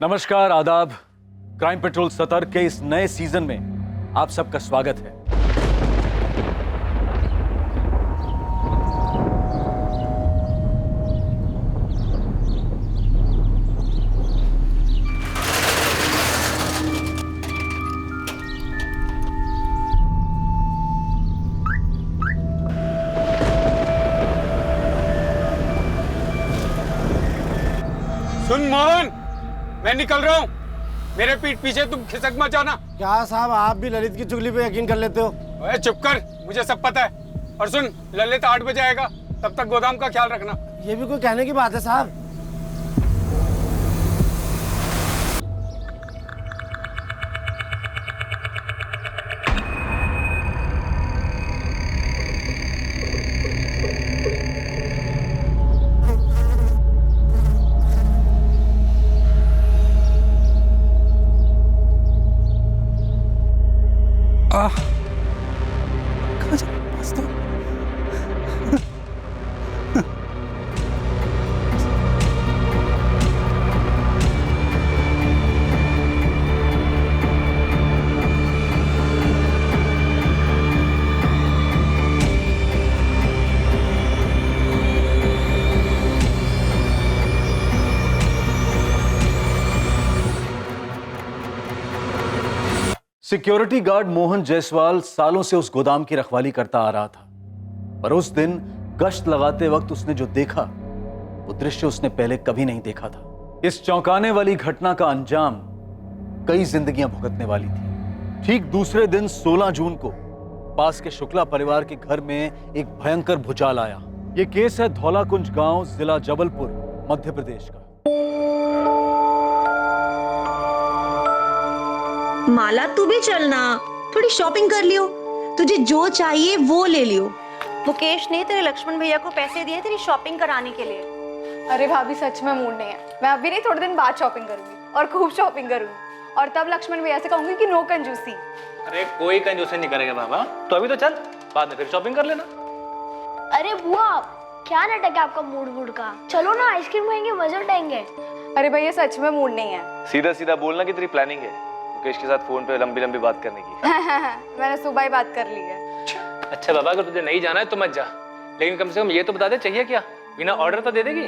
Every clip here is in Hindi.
नमस्कार, आदाब। क्राइम पेट्रोल सतर्क के इस नए सीजन में आप सबका स्वागत है। सुन मोहन, मैं निकल रहा हूँ। मेरे पीठ पीछे तुम खिसक मत जाना। क्या साहब, आप भी ललित की चुगली पे यकीन कर लेते हो? ओए चुप कर, मुझे सब पता है। और सुन, ललित 8 बजे आएगा, तब तक गोदाम का ख्याल रखना। ये भी कोई कहने की बात है साहब? सिक्योरिटी गार्ड मोहन जायसवाल सालों से उस गोदाम की रखवाली करता आ रहा था, पर उस दिन गश्त लगाते वक्त उसने जो देखा वो दृश्य उसने पहले कभी नहीं देखा था। इस चौंकाने वाली घटना का अंजाम कई जिंदगियां भुगतने वाली थी। ठीक दूसरे दिन 16 जून को पास के शुक्ला परिवार के घर में एक भयंकर भूचाल आया। यह केस है धौलाकुंज गांव, जिला जबलपुर, मध्य प्रदेश का। माला, तू भी चलना, थोड़ी शॉपिंग कर लियो। तुझे जो चाहिए वो ले लियो। मुकेश ने तेरे लक्ष्मण भैया को पैसे दिए तेरी शॉपिंग कराने के लिए। अरे भाभी, सच में मूड नहीं है। मैं अभी नहीं, थोड़े दिन बाद शॉपिंग करूंगी और खूब शॉपिंग करूंगी। और तब लक्ष्मण भैया से कहूंगी कि नो कंजूसी। अरे कोई कंजूसी नहीं करेगा बाबा, तो अभी तो चल, बाद में फिर शॉपिंग कर लेना। अरे बुआ, क्या नाटक है आपका मूड का? चलो ना, आइसक्रीम खाएंगे, मजे उठाएंगे। अरे भैया, सच में मूड नहीं है। सीधा सीधा बोलना कि तेरी प्लानिंग है मुकेश के साथ फोन पे लंबी लंबी बात करने की। मैंने सुबह ही बात कर ली है। अच्छा बाबा, अगर तुझे नहीं जाना है तो मत जा, लेकिन कम से कम ये तो बता दे चाहिए क्या। बिना ऑर्डर तो दे देगी?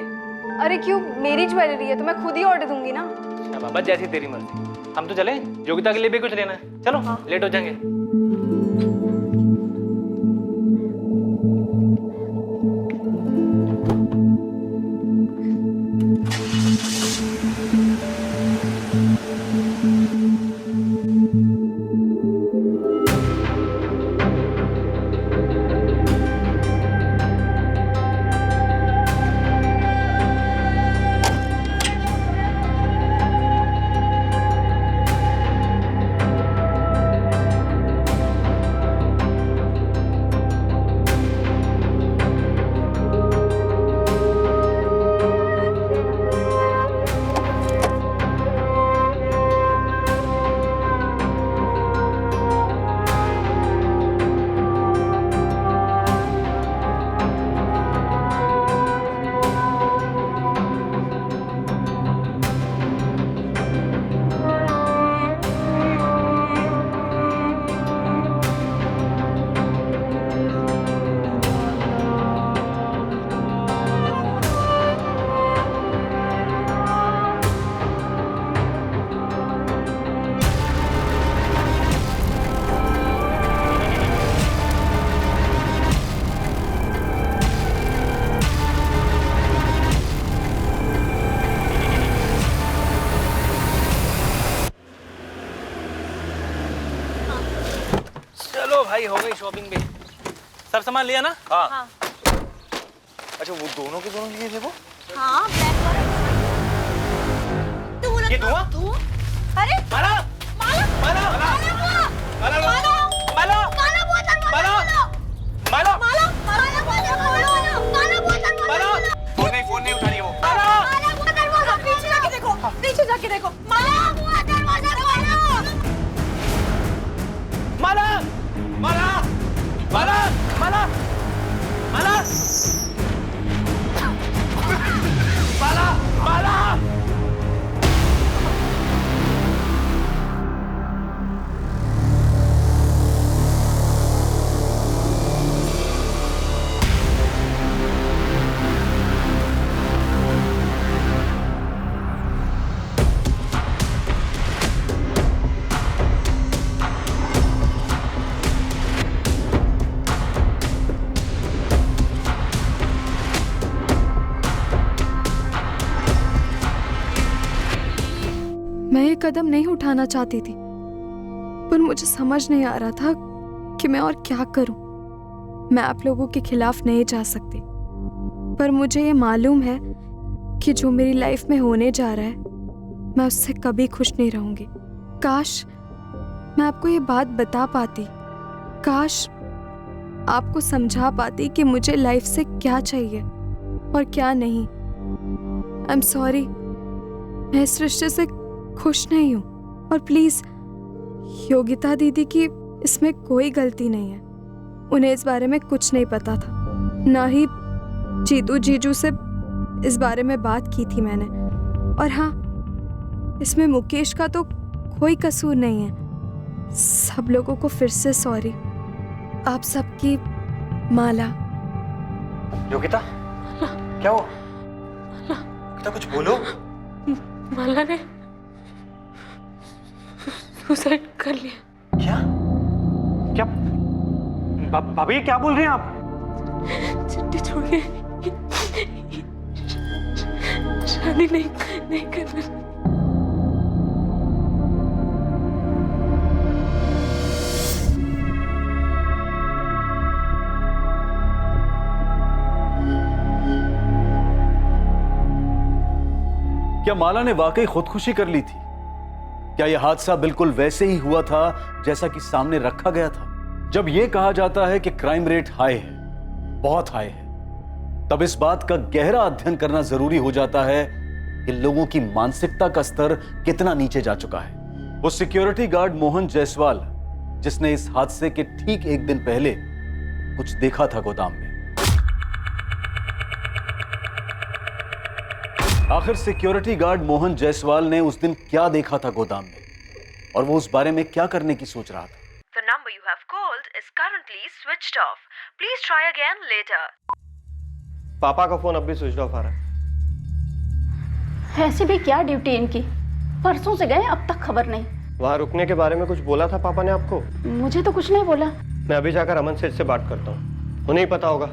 अरे क्यों, मेरी ज्वेलरी है तो मैं खुद ही ऑर्डर दूंगी ना। अच्छा बाबा, जैसी तेरी मर्जी। हम तो चले, योगिता के लिए भी कुछ लेना है। चलो हाँ, लेट हो जाएंगे। भाई हो गई शॉपिंग भी। सब सामान लिया ना? हाँ। अच्छा, वो दोनों के दोनों लिए थे वो? हाँ, ब्लैक वाला। ये धुआं? अरे माला! माला! माला! माला! माला! माला! माला! माला बोतल माला! माला! माला! माला बोतल खोलो! माला बोतल माला! खोलो! फोन नहीं उठा रही वो। माला बोतल खोलो! पीछे जाके देखो, पीछे जाके देखो। माला बोतल खोलो! माला! माला! माला! माला! माला! माला! माला! मैं ये कदम नहीं उठाना चाहती थी, पर मुझे समझ नहीं आ रहा था कि मैं और क्या करूं। मैं आप लोगों के खिलाफ नहीं जा सकती, पर मुझे ये मालूम है कि जो मेरी लाइफ में होने जा रहा है, मैं उससे कभी खुश नहीं रहूंगी। काश मैं आपको ये बात बता पाती, काश आपको समझा पाती कि मुझे लाइफ से क्या चाहिए और क्या नहीं। आई एम सॉरी, मैं इस रिश्ते से खुश नहीं हूँ, और प्लीज योगिता दीदी की इसमें कोई गलती नहीं है। उन्हें इस बारे में कुछ नहीं पता था, ना ही जीतू जीजू से इस बारे में बात की थी मैंने। और हाँ, इसमें मुकेश का तो कोई कसूर नहीं है। सब लोगों को फिर से सॉरी। आप सबकी माला। योगिता, क्या हुआ? योगिता, कुछ बोलो। माला ने सुसाइड कर लिया। क्या क्या भाभी, क्या बोल रहे हैं आप? चिट्ठी छोड़ के शादी नहीं करना। क्या माला ने वाकई खुदकुशी कर ली थी? क्या यह हादसा बिल्कुल वैसे ही हुआ था जैसा कि सामने रखा गया था? जब यह कहा जाता है कि क्राइम रेट हाई है, बहुत हाई है, तब इस बात का गहरा अध्ययन करना जरूरी हो जाता है कि लोगों की मानसिकता का स्तर कितना नीचे जा चुका है। वो सिक्योरिटी गार्ड मोहन जायसवाल, जिसने इस हादसे के ठीक एक दिन पहले कुछ देखा था गोदाम में। आखिर सिक्योरिटी गार्ड मोहन जायसवाल ने उस दिन क्या देखा था गोदाम में, और वो उस बारे में क्या करने की सोच रहा था? The number you have called is currently switched off. Please try again later. पापा का फोन अब भी स्विच ऑफ आ रहा है। ऐसी भी क्या ड्यूटी इनकी, परसों से गए अब तक खबर नहीं। वहाँ रुकने के बारे में कुछ बोला था पापा ने आपको? मुझे तो कुछ नहीं बोला। मैं अभी जाकर अमन सेठ से बात करता हूँ, उन्हें ही पता होगा।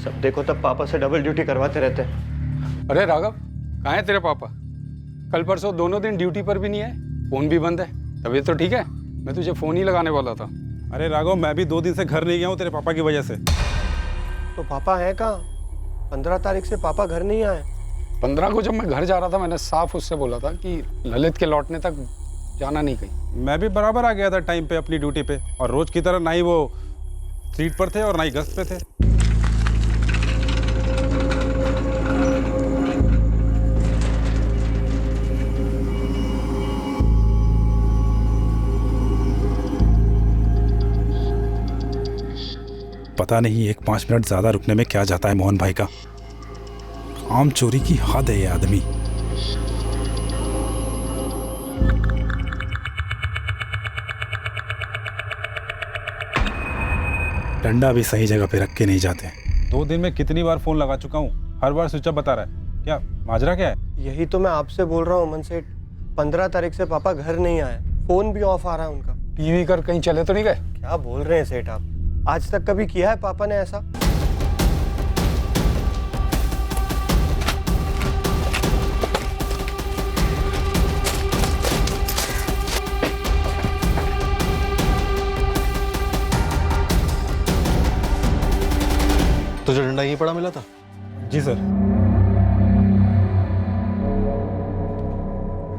सब देखो तब पापा से डबल ड्यूटी करवाते रहते हैं। अरे राघव, कहाँ है तेरे पापा? कल परसों दोनों दिन ड्यूटी पर भी नहीं आए, फोन भी बंद है। तबीयत तो ठीक है? मैं तुझे फोन ही लगाने वाला था। अरे राघव, मैं भी 2 दिन से घर नहीं गया हूँ तेरे पापा की वजह से। तो पापा हैं कहाँ? 15 तारीख से पापा घर नहीं आए। 15 को जब मैं घर जा रहा था, मैंने साफ उससे बोला था कि ललित के लौटने तक जाना नहीं कहीं। मैं भी बराबर आ गया था टाइम पे अपनी ड्यूटी पे, और रोज की तरह ना ही वो सीट पर थे और ना ही गश्त पे थे। पता नहीं 1-5 मिनट ज्यादा रुकने में क्या जाता है मोहन भाई का। काम चोरी की हद है ये आदमी। डंडा भी सही जगह पे रख के नहीं जाते। 2 दिन में कितनी बार फोन लगा चुका हूँ, हर बार स्विच ऑफ बता रहा है। क्या माजरा क्या है? यही तो मैं आपसे बोल रहा हूँ अमन सेठ, 15 तारीख से पापा घर नहीं आए, फोन भी ऑफ आ रहा है उनका। टीवी कर कहीं चले तो नहीं गए? क्या बोल रहे हैं सेठ आप? आज तक कभी किया है पापा ने ऐसा? तुझे डंडा यहीं पड़ा मिला था? जी सर।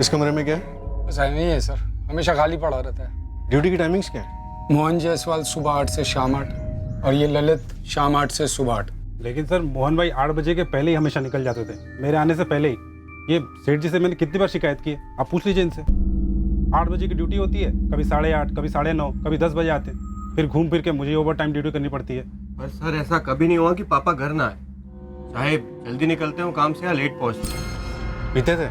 इस कमरे में क्या है? बस नहीं है सर, हमेशा खाली पड़ा रहता है। ड्यूटी की टाइमिंग्स क्या है? मोहन जायसवाल सुबह 8 से शाम 8, और ये ललित शाम 8 से सुबह 8। लेकिन सर मोहन भाई 8 बजे के पहले ही हमेशा निकल जाते थे, मेरे आने से पहले ही। ये सेठ जी से मैंने कितनी बार शिकायत की है, आप पूछ लीजिए इनसे। 8 बजे की ड्यूटी होती है, कभी 8:30, कभी 9:30, कभी 10 बजे आते हैं, फिर घूम फिर के मुझे ओवर टाइम ड्यूटी करनी पड़ती है। पर सर ऐसा कभी नहीं हुआ कि पापा घर ना आए, चाहे जल्दी निकलते हो काम से या लेट पहुंचते हो। पीते थे?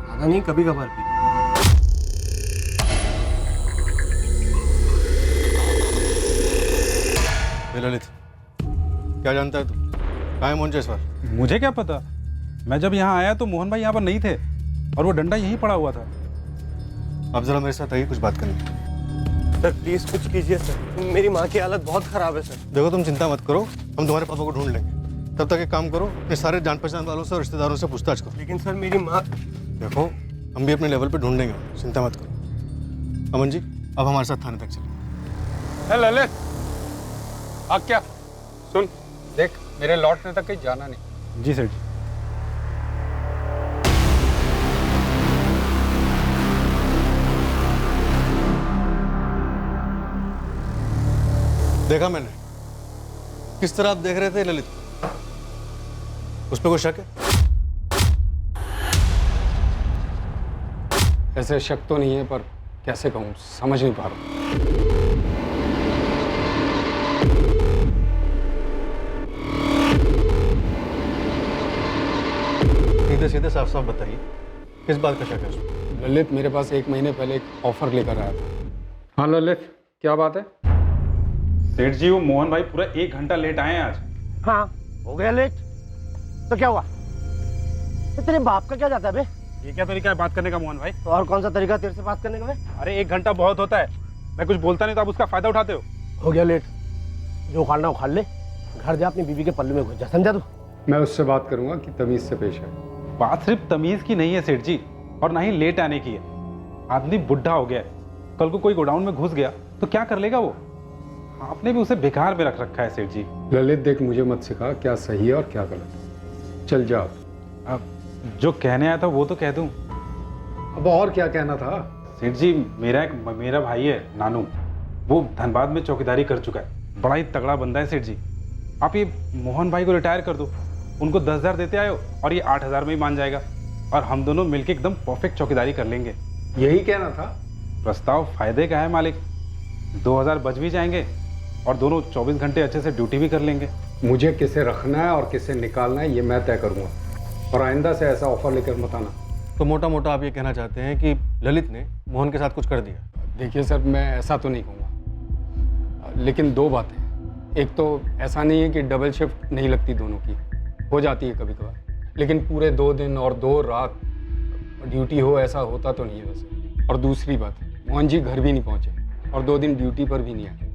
ज्यादा नहीं, कभी कभार पीते। ललित, क्या जानता है तू? कहाँ है मोहन जायसवाल? मुझे क्या पता, मैं जब यहाँ आया तो मोहन भाई यहाँ पर नहीं थे, और वो डंडा यहीं पड़ा हुआ था। अब जरा मेरे साथ आइए, कुछ बात करनी है। सर प्लीज कुछ कीजिए सर, मेरी माँ की हालत बहुत खराब है सर। देखो तुम चिंता मत करो, हम तुम्हारे पापा को ढूंढ लेंगे। तब तक एक काम करो, अपने सारे जान पहचान वालों से और रिश्तेदारों से पूछताछ करो। लेकिन सर मेरी माँ। देखो हम भी अपने लेवल पे ढूंढेंगे, चिंता मत करो। अमन जी, अब हमारे साथ थाने तक चलिए। ललित, आ क्या सुन, देख मेरे लौटने तक कहीं जाना नहीं। जी सेठ जी। देखा मैंने किस तरह आप देख रहे थे ललित को। उस पर कोई शक है? ऐसे शक तो नहीं है, पर कैसे कहूँ, समझ नहीं पा रहा। सीधे सीधे साफ साफ बताइए, किस बात का शक है उसमें? ललित मेरे पास 1 महीने पहले एक ऑफर लेकर आया था। हाँ ललित, क्या बात है? सेठ जी, वो मोहन भाई पूरा 1 घंटा लेट आए हैं आज। हाँ, हो गया लेट तो क्या हुआ? तो तेरे बाप का क्या जाता है बे? ये क्या तरीका है बात करने का मोहन भाई? तो और कौन सा तरीका तेरे से बात करने का बे? अरे 1 घंटा बहुत होता है, मैं कुछ बोलता नहीं तो आप उसका फायदा उठाते हो गया लेट, जो उखाड़ना उखाड़ ले, घर जा अपनी बीवी के पल्लू में घुस जा, समझा तू? मैं उससे बात करूंगा कि तमीज से पेश है। बात सिर्फ तमीज की नहीं है सेठ जी, और ना ही लेट आने की है। आदमी बुढ़ा हो गया है, कल को कोई गोडाउन में घुस गया तो क्या कर लेगा वो? आपने भी उसे बेकार में रख रखा है सेठ जी। ललित देख, मुझे मत सिखा क्या सही है और क्या गलत। चल जा। अब जो कहने आया था वो तो कह दूं। अब और क्या कहना था? सेठ जी, मेरा भाई है नानू, वो धनबाद में चौकीदारी कर चुका है, बड़ा ही तगड़ा बंदा है सेठ जी। आप ये मोहन भाई को रिटायर कर दो, उनको 10,000 देते आयो और ये 8,000 में ही मान जाएगा, और हम दोनों मिलके एकदम परफेक्ट चौकीदारी कर लेंगे। यही कहना था? प्रस्ताव फायदे का है मालिक, 2,000 बच भी जाएंगे और दोनों 24 घंटे अच्छे से ड्यूटी भी कर लेंगे। मुझे किसे रखना है और किसे निकालना है ये मैं तय करूंगा, और आइंदा से ऐसा ऑफर लेकर मत आना। तो मोटा मोटा आप ये कहना चाहते हैं कि ललित ने मोहन के साथ कुछ कर दिया? देखिए सर, मैं ऐसा तो नहीं कहूँगा, लेकिन 2 बातें। एक तो ऐसा नहीं है कि डबल शिफ्ट नहीं लगती, दोनों की हो जाती है कभी कभार, लेकिन पूरे 2 दिन और 2 रात ड्यूटी हो ऐसा होता तो नहीं है वैसे। और दूसरी बात, मोहन जी घर भी नहीं पहुँचे और 2 दिन ड्यूटी पर भी नहीं आए।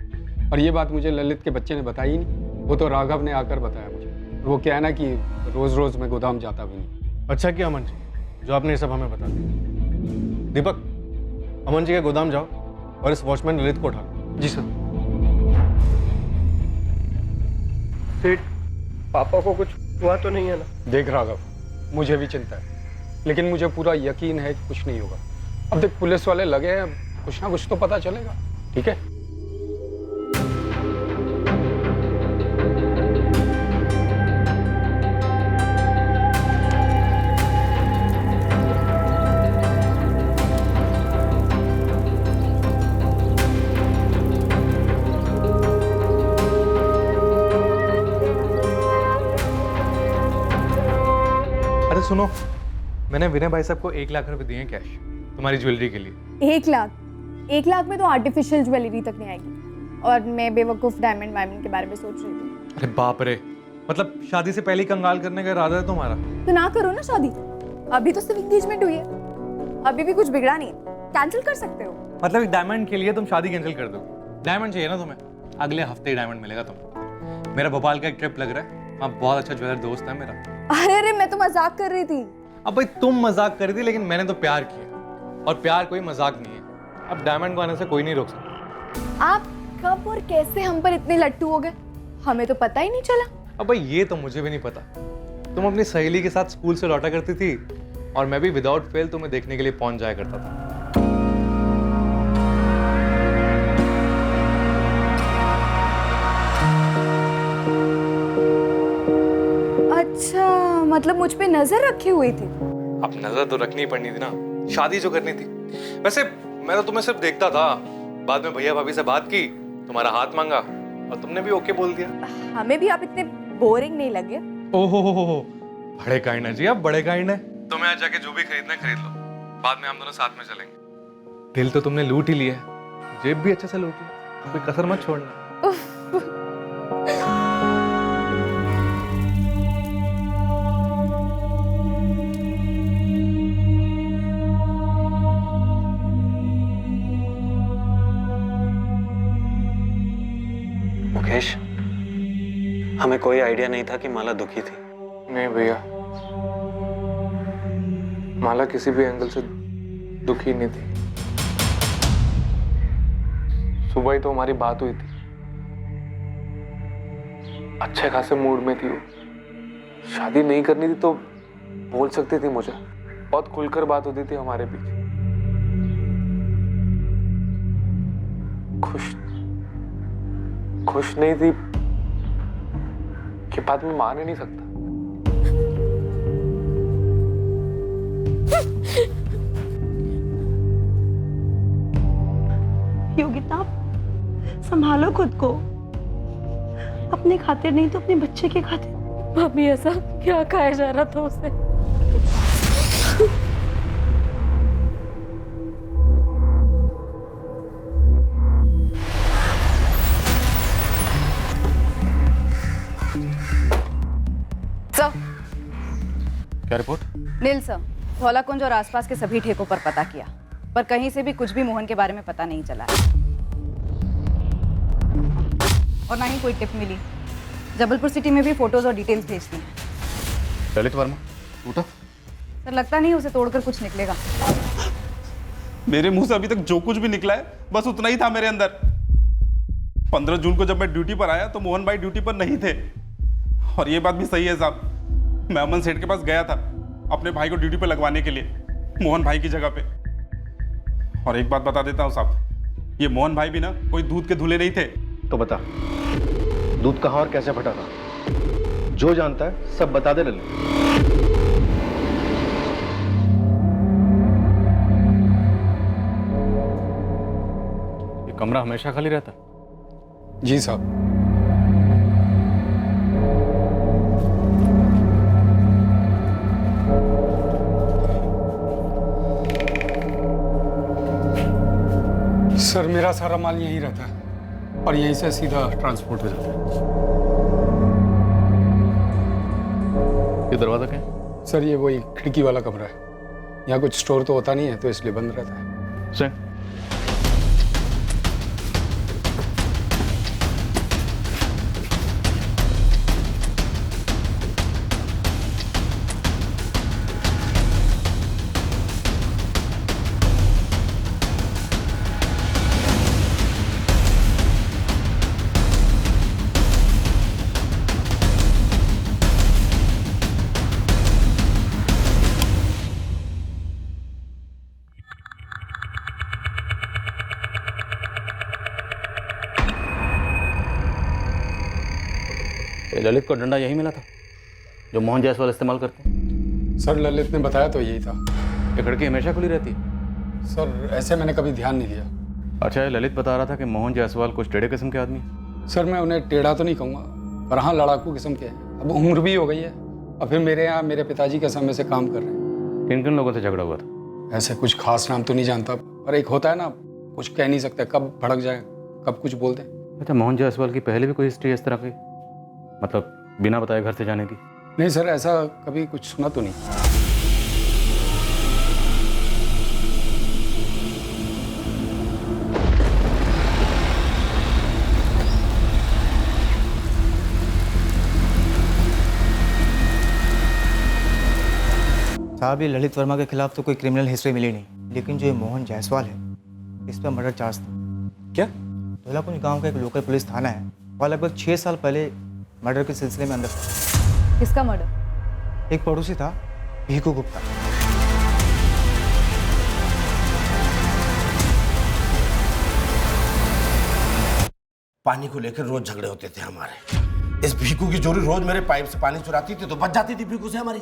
और ये बात मुझे ललित के बच्चे ने बताई ही नहीं, वो तो राघव ने आकर बताया मुझे। वो क्या है ना कि रोज़ रोज़ मैं गोदाम जाता भी नहीं। अच्छा किया अमन जी जो आपने ये सब हमें बता दिया। दीपक, अमन जी के गोदाम जाओ और इस वॉचमैन ललित को उठा लो। जी सर। सेठ, पापा को कुछ हुआ तो नहीं है ना? देख राघव, मुझे भी चिंता है, लेकिन मुझे पूरा यकीन है कि कुछ नहीं होगा। अब देख, पुलिस वाले लगे हैं, कुछ ना कुछ तो पता चलेगा, ठीक है? अरे सुनो, मैंने विनय भाई साहब को 1 लाख रुपए दिए हैं कैश तुम्हारी ज्वेलरी के लिए। 1 लाख में तो आर्टिफिशियल ज्वेलरी तक नहीं आएगी, और मैं बेवकूफ डायमंड वायमंड के बारे में सोच रही थी। अरे बाप रे, मतलब शादी से पहले ही कंगाल करने का इरादा है तुम्हारा? तो ना करो ना शादी, अभी तो सिर्फ एंगेजमेंट हुई है, अभी भी कुछ बिगड़ा नहीं, कैंसिल कर सकते हो। मतलब एक डायमंड के लिए तुम शादी कैंसिल कर दो? डायमंड चाहिए ना तुम्हें? अगले हफ्ते ही डायमंड मिलेगा तुम्हें। मेरा भोपाल का एक ट्रिप लग रहा है, वहाँ बहुत अच्छा ज्वेलर दोस्त है मेरा। अरे मैं तो मजाक कर रही थी। अब भाई तुम मजाक कर रही थी, लेकिन मैंने तो प्यार किया, और प्यार कोई मजाक नहीं है। अब डायमंड को आने से कोई नहीं रोक सकता। आप कब और कैसे हम पर इतने लट्टू हो गए, हमें तो पता ही नहीं चला। अब भाई ये तो मुझे भी नहीं पता। तुम अपनी सहेली के साथ स्कूल से लौटा करती थी, और मैं भी विदाउट फेल तुम्हें देखने के लिए पहुंच जाया करता था। अच्छा, मतलब मुझ पे नजर रखी हुई थी? अब नजर तो रखनी पड़नी थी ना, शादी जो करनी थी। वैसे मैं तो तुम्हें सिर्फ देखता था, बाद में भैया भाभी से बात की, तुम्हारा हाथ मांगा और तुमने भी ओके बोल दिया। हमें भी आप इतने बोरिंग नहीं लगे। ओहो बड़े काइंड है जी आप, बड़े काइंड है। तुम्हें आज जाके जो भी खरीदना है खरीद लो, बाद में हम दोनों साथ में चलेंगे। दिल तो तुमने लूट ही लिया है, जेब भी अच्छे से लूट लिया, कोई कसर मत छोड़ना। मुकेश, हमें कोई आइडिया नहीं था कि माला दुखी थी। नहीं भैया, माला किसी भी एंगल से दुखी नहीं थी। सुबह ही तो हमारी बात हुई थी, अच्छे खासे मूड में थी वो। शादी नहीं करनी थी तो बोल सकती थी मुझे, बहुत खुलकर बात होती थी हमारे बीच। खुश नहीं थी कि बात मैं मान ही नहीं सकता। योगिता, संभालो खुद को, अपने खातिर नहीं तो अपने बच्चे के खातिर। भाभी ऐसा क्या खाया जा रहा था उसे? सर, क्या रिपोर्ट? नील सर, धौलाकुंज और आसपास के सभी ठेकों पर पता किया, पर कहीं से भी कुछ भी मोहन के बारे में पता नहीं चला और ना ही कोई टिप मिली। जबलपुर सिटी में भी फोटोज और डिटेल्स भेज दी हैं। ललित वर्मा टूटा? सर, लगता नहीं उसे तोड़कर कुछ निकलेगा। मेरे मुंह से अभी तक जो कुछ भी निकला है बस उतना ही था मेरे अंदर। 15 जून को जब मैं ड्यूटी पर आया तो मोहन भाई ड्यूटी पर नहीं थे। और ये बात भी सही है साहब, मैं अमन सेठ के पास गया था अपने भाई को ड्यूटी पर लगवाने के लिए, मोहन भाई की जगह पे। और एक बात बता देता हूँ साहब, ये मोहन भाई भी ना कोई दूध के धुले नहीं थे। तो बता, दूध कहाँ और कैसे फटा था? जो जानता है सब बता दे ललित। ये कमरा हमेशा खाली रहता? जी साहब। सर, मेरा सारा माल यहीं रहता है और यहीं से सीधा ट्रांसपोर्ट हो जाता है। ये दरवाजा क्या है? सर, ये वही खिड़की वाला कमरा है। यहाँ कुछ स्टोर तो होता नहीं है तो इसलिए बंद रहता है। सर, ललित को डंडा यही मिला था जो मोहन जायसवाल इस्तेमाल करते हैं? सर, ललित ने बताया तो यही था। ये खिड़की हमेशा खुली रहती है? सर, ऐसे मैंने कभी ध्यान नहीं दिया। अच्छा, ये ललित बता रहा था कि मोहन जायसवाल कुछ टेढ़े किस्म के आदमी? सर, मैं उन्हें टेढ़ा तो नहीं कहूँगा, पर हाँ लड़ाकू किस्म के हैं। अब उम्र भी हो गई है और फिर मेरे यहाँ मेरे पिताजी के समय से काम कर रहे हैं। किन किन लोगों से झगड़ा हुआ था? ऐसे कुछ खास नाम तो नहीं जानता, पर एक होता है ना, कुछ कह नहीं सकते, कब भड़क जाए कब कुछ बोल दें। अच्छा, मोहन जायसवाल की पहले भी कोई हिस्ट्री इस तरह की, मतलब बिना बताए घर से जाने की? नहीं सर, ऐसा कभी कुछ सुना तो नहीं। साहब, ये ललित वर्मा के खिलाफ तो कोई क्रिमिनल हिस्ट्री मिली नहीं, लेकिन जो ये मोहन जायसवाल है इस पर मर्डर चार्ज था। क्या? धौलाकुंज गांव का एक लोकल पुलिस थाना है और लगभग 6 साल पहले मर्डर के सिलसिले में अंदर था। किसका मर्डर? एक पड़ोसी था, भीखू गुप्ता। पानी को लेकर रोज झगड़े होते थे हमारे। इस भीखू की जोड़ी रोज मेरे पाइप से पानी चुराती थी तो बच जाती थी भीखू से हमारी।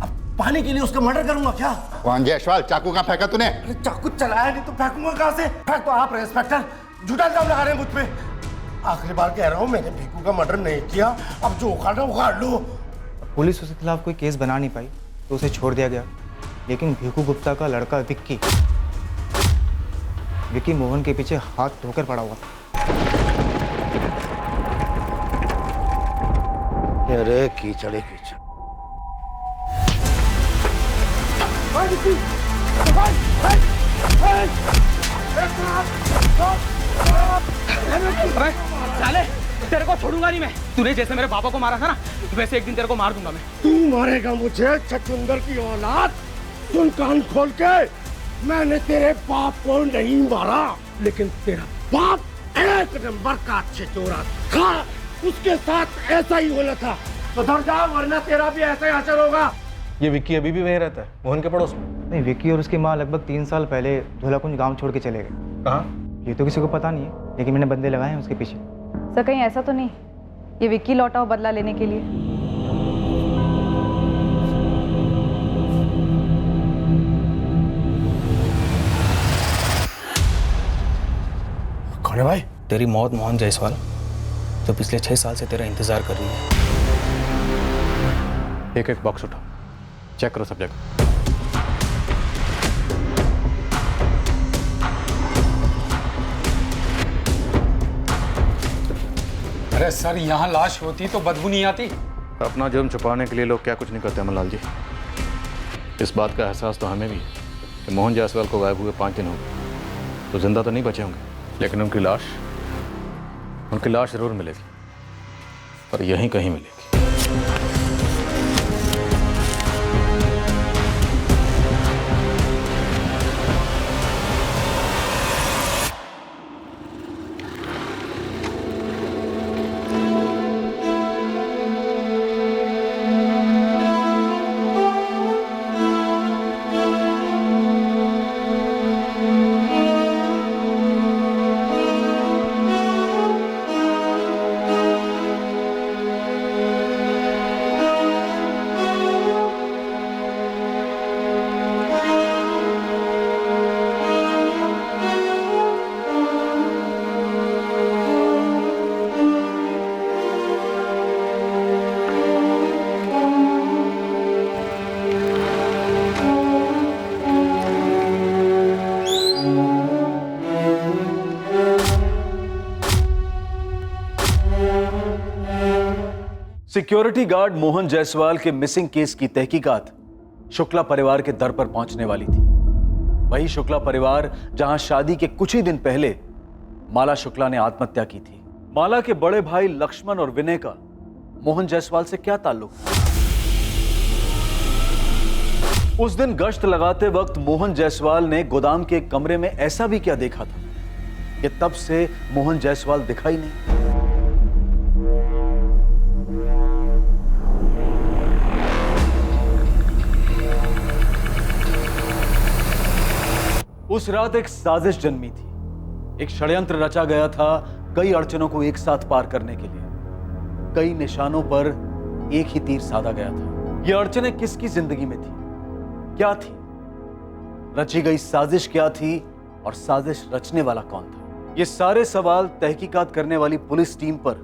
अब पानी के लिए उसका मर्डर करूंगा क्या? मोहन जायसवाल, चाकू कहाँ फेंका तूने? चाकू चलाया नहीं तो फेंकूंगा कहाँ से? फेंक तो आप इंस्पेक्टर, झूठा इल्जाम लगा रहे हैं मुझ पे। आखिरी बार कह रहा हूँ, मैंने भीखू का मर्डर नहीं किया, अब जो उखाड़ना उखाड़ लो। पुलिस उसके खिलाफ कोई केस बना नहीं पाई तो उसे छोड़ दिया गया, लेकिन भीखू गुप्ता का लड़का विक्की मोहन के पीछे हाथ धोकर पड़ा हुआ था। अरे कीचड़ ही कीचड़। अरे साले, तेरे को छोड़ूंगा नहीं मैं। तूने जैसे मेरे पापा को मारा था ना, वैसे एक दिन तेरे को मार दूंगा मैं। तू मारेगा मुझे, छछूंदर की औलाद? सुन कान खोल के, मैंने तेरे बाप को नहीं मारा, लेकिन तेरा बाप एक नंबर का अच्छे चोरा था। उसके साथ ऐसा ही होना था। सुधर जा वरना तेरा भी ऐसा ही असर होगा। ये विक्की अभी भी वहीं रहता है, मोहन के पड़ोस में? नहीं, विक्की और उसकी माँ लगभग 3 साल पहले धोलाकुंज गांव छोड़ के चले गए। कहाँ? ये तो किसी को पता नहीं है, लेकिन मैंने बंदे लगाए हैं उसके पीछे। सर कहीं ऐसा तो नहीं ये विक्की लौटा हो बदला लेने के लिए? कौन है भाई? तेरी मौत मोहन जायसवाल, जो पिछले 6 साल से तेरा इंतजार कर रही है। एक एक बॉक्स उठाओ, चेक करो सब जगह। अरे सर, यहाँ लाश होती तो बदबू नहीं आती? अपना जुर्म छुपाने के लिए लोग क्या कुछ नहीं करते अमरलाल जी। इस बात का एहसास तो हमें भी है कि मोहन जायसवाल को गायब हुए 5 दिन हो गए, तो जिंदा तो नहीं बचे होंगे, लेकिन उनकी लाश जरूर मिलेगी, पर यहीं कहीं मिलेगी। सिक्योरिटी गार्ड मोहन जायसवाल के मिसिंग केस की तहकीकात शुक्ला परिवार के दर पर पहुंचने वाली थी। वही शुक्ला परिवार जहां शादी के कुछ ही दिन पहले माला शुक्ला ने आत्महत्या की थी। माला के बड़े भाई लक्ष्मण और विनय का मोहन जायसवाल से क्या ताल्लुक था? उस दिन गश्त लगाते वक्त मोहन जायसवाल ने गोदाम के कमरे में ऐसा भी क्या देखा था कि तब से मोहन जायसवाल दिखाई नहीं? उस रात एक साजिश जन्मी थी। एक षड्यंत्र रचा गया था कई अड़चनों को एक साथ पार करने के लिए। कई निशानों पर एक ही तीर साधा गया था। ये अड़चनें किसकी जिंदगी में थी, क्या थी, रची गई साजिश क्या थी और साजिश रचने वाला कौन था? ये सारे सवाल तहकीकात करने वाली पुलिस टीम पर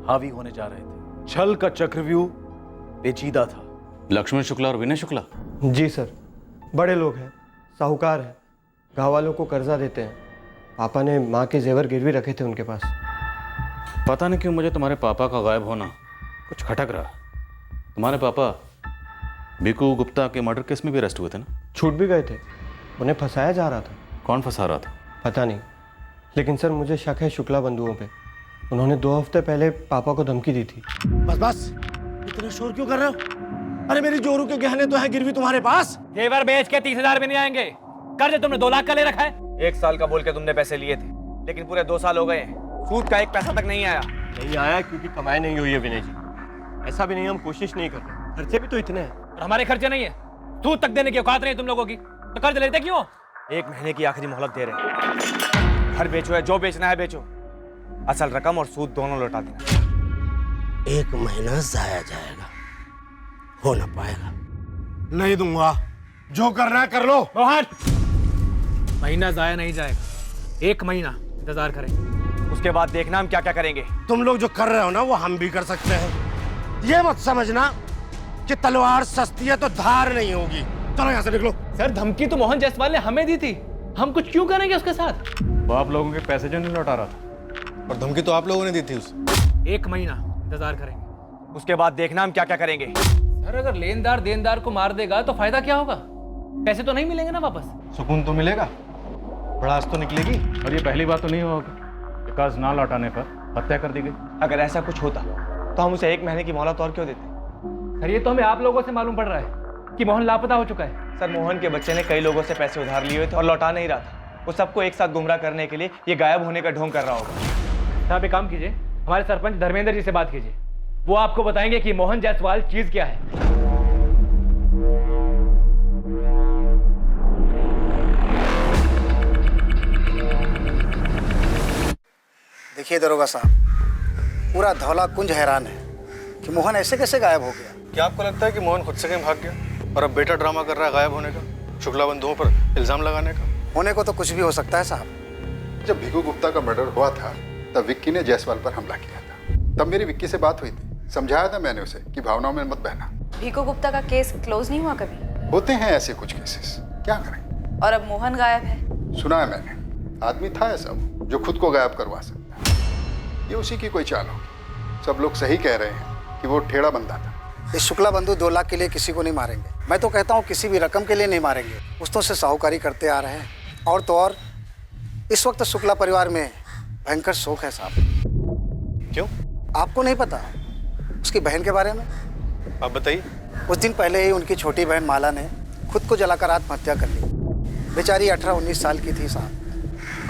हावी होने जा रहे थे। छल का चक्रव्यूह पेचीदा था। लक्ष्मण शुक्ला और विनय शुक्ला? जी सर, बड़े लोग हैं, साहूकार हैं, गाँव वालों को कर्जा देते हैं। पापा ने माँ के जेवर गिरवी रखे थे उनके पास। पता नहीं क्यों मुझे तुम्हारे पापा का गायब होना कुछ खटक रहा। तुम्हारे पापा भिकू गुप्ता के मर्डर केस में भी अरेस्ट हुए थे ना? छूट भी गए थे, उन्हें फंसाया जा रहा था। कौन फंसा रहा था? पता नहीं, लेकिन सर मुझे शक है शुक्ला बंधुओं पे। उन्होंने 2 हफ्ते पहले पापा को धमकी दी थी। बस इतना शोर क्यों कर रहे हो? अरे मेरी जोरू के गहने तो है गिरवी तुम्हारे पास। जेवर बेच के 30,000 भी नहीं आएंगे। कर्ज तुमने 2 लाख का ले रखा है। 1 साल का बोल के तुमने पैसे लिए थे, लेकिन पूरे 2 साल हो गए, सूद का 1 पैसा तक नहीं आया। नहीं आया क्योंकि कमाई नहीं हुई है विनय जी। ऐसा भी नहीं हम कोशिश नहीं कर रहे, खर्चे भी तो इतने हैं। और हमारे खर्चे नहीं है, सूद तक देने की औकात नहीं तुम लोगों की, तो कर्ज लेते क्यों? 1 महीने की आखिरी मोहलत दे रहे हैं। घर बेचो है, जो बेचना है बेचो, असल रकम और सूद दोनों लौटा देना। 1 महीना जाया जाएगा, हो ना पाएगा। नहीं दूंगा, जो करना है कर लो। मोहन, महीना जाया नहीं जाएगा, 1 महीना इंतजार करें, उसके बाद देखना हम क्या क्या करेंगे। तुम लोग जो कर रहे हो ना वो हम भी कर सकते हैं। ये मत समझना कि तलवार सस्ती है तो धार नहीं होगी। चलो यहाँ से निकलो। सर धमकी तो मोहन जायसवाल ने हमें दी थी, हम कुछ क्यों करेंगे उसके साथ? वो आप लोगों के पैसे जो नहीं लौटा रहा था, और धमकी तो आप लोगों ने दी थी उसे। 1 महीना इंतजार करेंगे, उसके बाद देखना हम क्या क्या करेंगे। सर अगर लेनदार देनदार को मार देगा तो फायदा क्या होगा? पैसे तो नहीं मिलेंगे ना वापस। सुकून तो मिलेगा, भड़ास तो निकलेगी। और ये पहली बात तो नहीं होगी कि कर्ज ना लौटाने पर हत्या कर दी गई। अगर ऐसा कुछ होता तो हम उसे 1 महीने की मोहलत और क्यों देते? सर ये तो हमें आप लोगों से मालूम पड़ रहा है। कि मोहन लापता हो चुका है। सर मोहन के बच्चे ने कई लोगों से पैसे उधार लिए हुए थे और लौटा नहीं रहा था। वो सबको एक साथ गुमराह करने के लिए ये गायब होने का ढोंग कर रहा होगा। साहब एक काम कीजिए, हमारे सरपंच धर्मेंद्र जी से बात कीजिए, वो आपको बताएंगे कि मोहन जायसवाल चीज क्या है। देखिए दरोगा साहब, पूरा धौला कुंज हैरान है कि मोहन ऐसे कैसे गायब हो गया। क्या आपको लगता है कि मोहन खुद से कहीं भाग गया और अब बेटा ड्रामा कर रहा है गायब होने का, शुक्ला बंधुओं पर इल्जाम लगाने का? होने को तो कुछ भी हो सकता है साहब। जब भिखू गुप्ता का मर्डर हुआ था तब विक्की ने जायसवाल पर हमला किया था। तब मेरी विक्की से बात हुई थी, समझाया था मैंने उसे कि भावनाओं में मत बहना। भीखू गुप्ता का केस क्लोज नहीं हुआ कभी? होते हैं ऐसे कुछ केसेस, क्या करें। और अब मोहन गायब है। सुना है मैंने, आदमी था ऐसा जो खुद को गायब करवा सकता है। ये उसी की कोई चाल होगी। सब लोग सही कह रहे हैं कि वो ठेड़ा बंदा था। इस शुक्ला बंधु 2 लाख के लिए किसी को नहीं मारेंगे। मैं तो कहता हूँ किसी भी रकम के लिए नहीं मारेंगे। पुश्तों से साहूकारी करते आ रहे हैं, और तो और इस वक्त शुक्ला परिवार में भयंकर शोक है साहब। क्यों? आपको नहीं पता उसकी बहन के बारे में? आप बताइए। कुछ दिन पहले ही उनकी छोटी बहन माला ने खुद को जलाकर आत्महत्या कर ली। बेचारी 18-19 साल की थी साहब।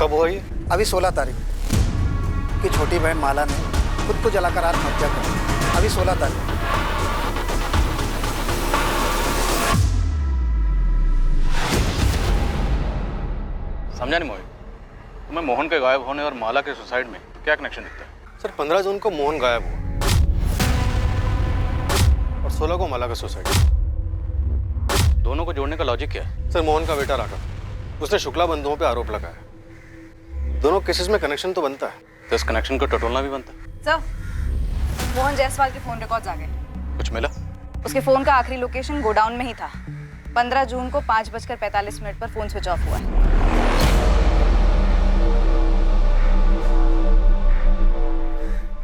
कब हुआ ये? अभी 16 तारीख की छोटी बहन माला ने खुद को जलाकर आत्महत्या कर ली। अभी 16 तारीख। समझा नहीं मोहित, तुम्हें मोहन के गायब होने और माला के सुसाइड में क्या कनेक्शन दिखता है? सर 15 जून को मोहन गायब हुआ और 16 को माला का सुसाइड। दोनों को जोड़ने का लॉजिक क्या है? सर मोहन का बेटा राघव, उसने शुक्ला बंधुओं पे आरोप लगाया। दोनों केसेस में कनेक्शन तो बनता है, तो इस कनेक्शन को टटोलना भी बनता है। सर मोहन जायसवाल के फोन रिकॉर्ड्स आ गए। कुछ मिला? उसके फोन का आखिरी लोकेशन गोडाउन में ही था। 15 जून को 5:45 पर फोन स्विच ऑफ हुआ है।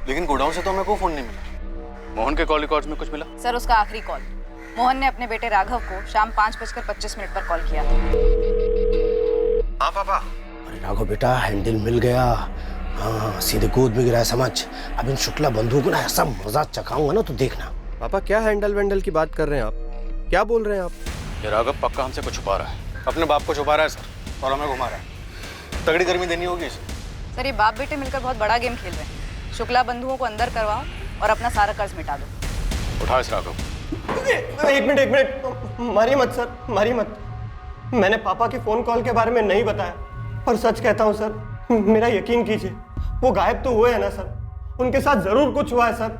लेकिन गोडाउन से तो हमें कोई फोन नहीं मिला। मोहन के कॉल रिकॉर्ड्स में कुछ मिला? सर उसका आखिरी कॉल मोहन ने अपने बेटे राघव को शाम 5:25 पर कॉल किया था। हाँ पापा। अरे राघव बेटा, हैंडल मिल गया। हाँ, सीधे गोद में गिरा है समझ। अब इन शुक्ला बंधुओं को ना ऐसा मजा चखाऊंगा ना, तो देखना। पापा क्या हैंडल वेंडल की बात कर रहे हैं आप? क्या बोल रहे हैं आप? ये राघव पक्का हमसे कुछ छुपा रहा है। अपने बाप को छुपा रहा है सर, और हमें घुमा रहा है। तगड़ी गर्मी देनी होगी इसे। सर ये बाप बेटे मिलकर बहुत बड़ा गेम खेल रहे हैं। शुक्ला बंधुओं को अंदर करवाओ और अपना सारा कर्ज मिटा दो। उठा इस राघव। एक मिनट, मारिए मत सर, मारिए मत। मैंने पापा के फोन कॉल के बारे में नहीं बताया, पर सच कहता हूँ सर, मेरा यकीन कीजिए, वो गायब तो हुए हैं ना सर, उनके साथ जरूर कुछ हुआ है सर।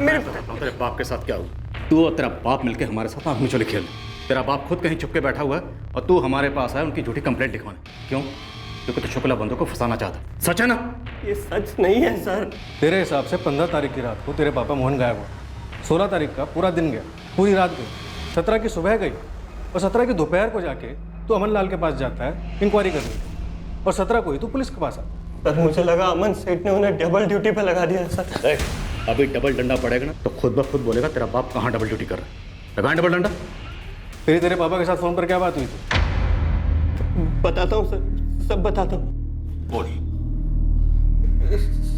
मेरे तेरे बाप के साथ क्या हुआ? तू और तेरा बाप मिलके हमारे साथ आंख मिचौली खेल। तेरा बाप खुद कहीं छुप के बैठा हुआ है और तू हमारे पास आया उनकी झूठी कंप्लेंट लिखवाने। क्यों? क्योंकि तू शुक्ला बंधु को फंसाना चाहता। सच है ना? ये सच नहीं है सर। तेरे हिसाब से 15 तारीख की रात को तेरे पापा मोहन गायब हुआ। 16 तारीख का पूरा दिन गया, पूरी रात गई, 17 की सुबह गई, और 17 की दोपहर को जाके तू अमन लाल के पास जाता है इंक्वायरी करने, और 17 को ही तू पुलिस के पास आता। सर मुझे लगा अमन सेठ ने उन्हें डबल ड्यूटी पे लगा दिया सर। अभी डबल डंडा पड़ेगा ना तो खुद ब खुद बोलेगा तेरा बाप कहाँ डबल ड्यूटी कर रहा है। लगाएं डबल डंडा। तेरे पापा के साथ फोन पर क्या बात हुई थी? बताता हूँ सर, सब बताता हूँ। बोल।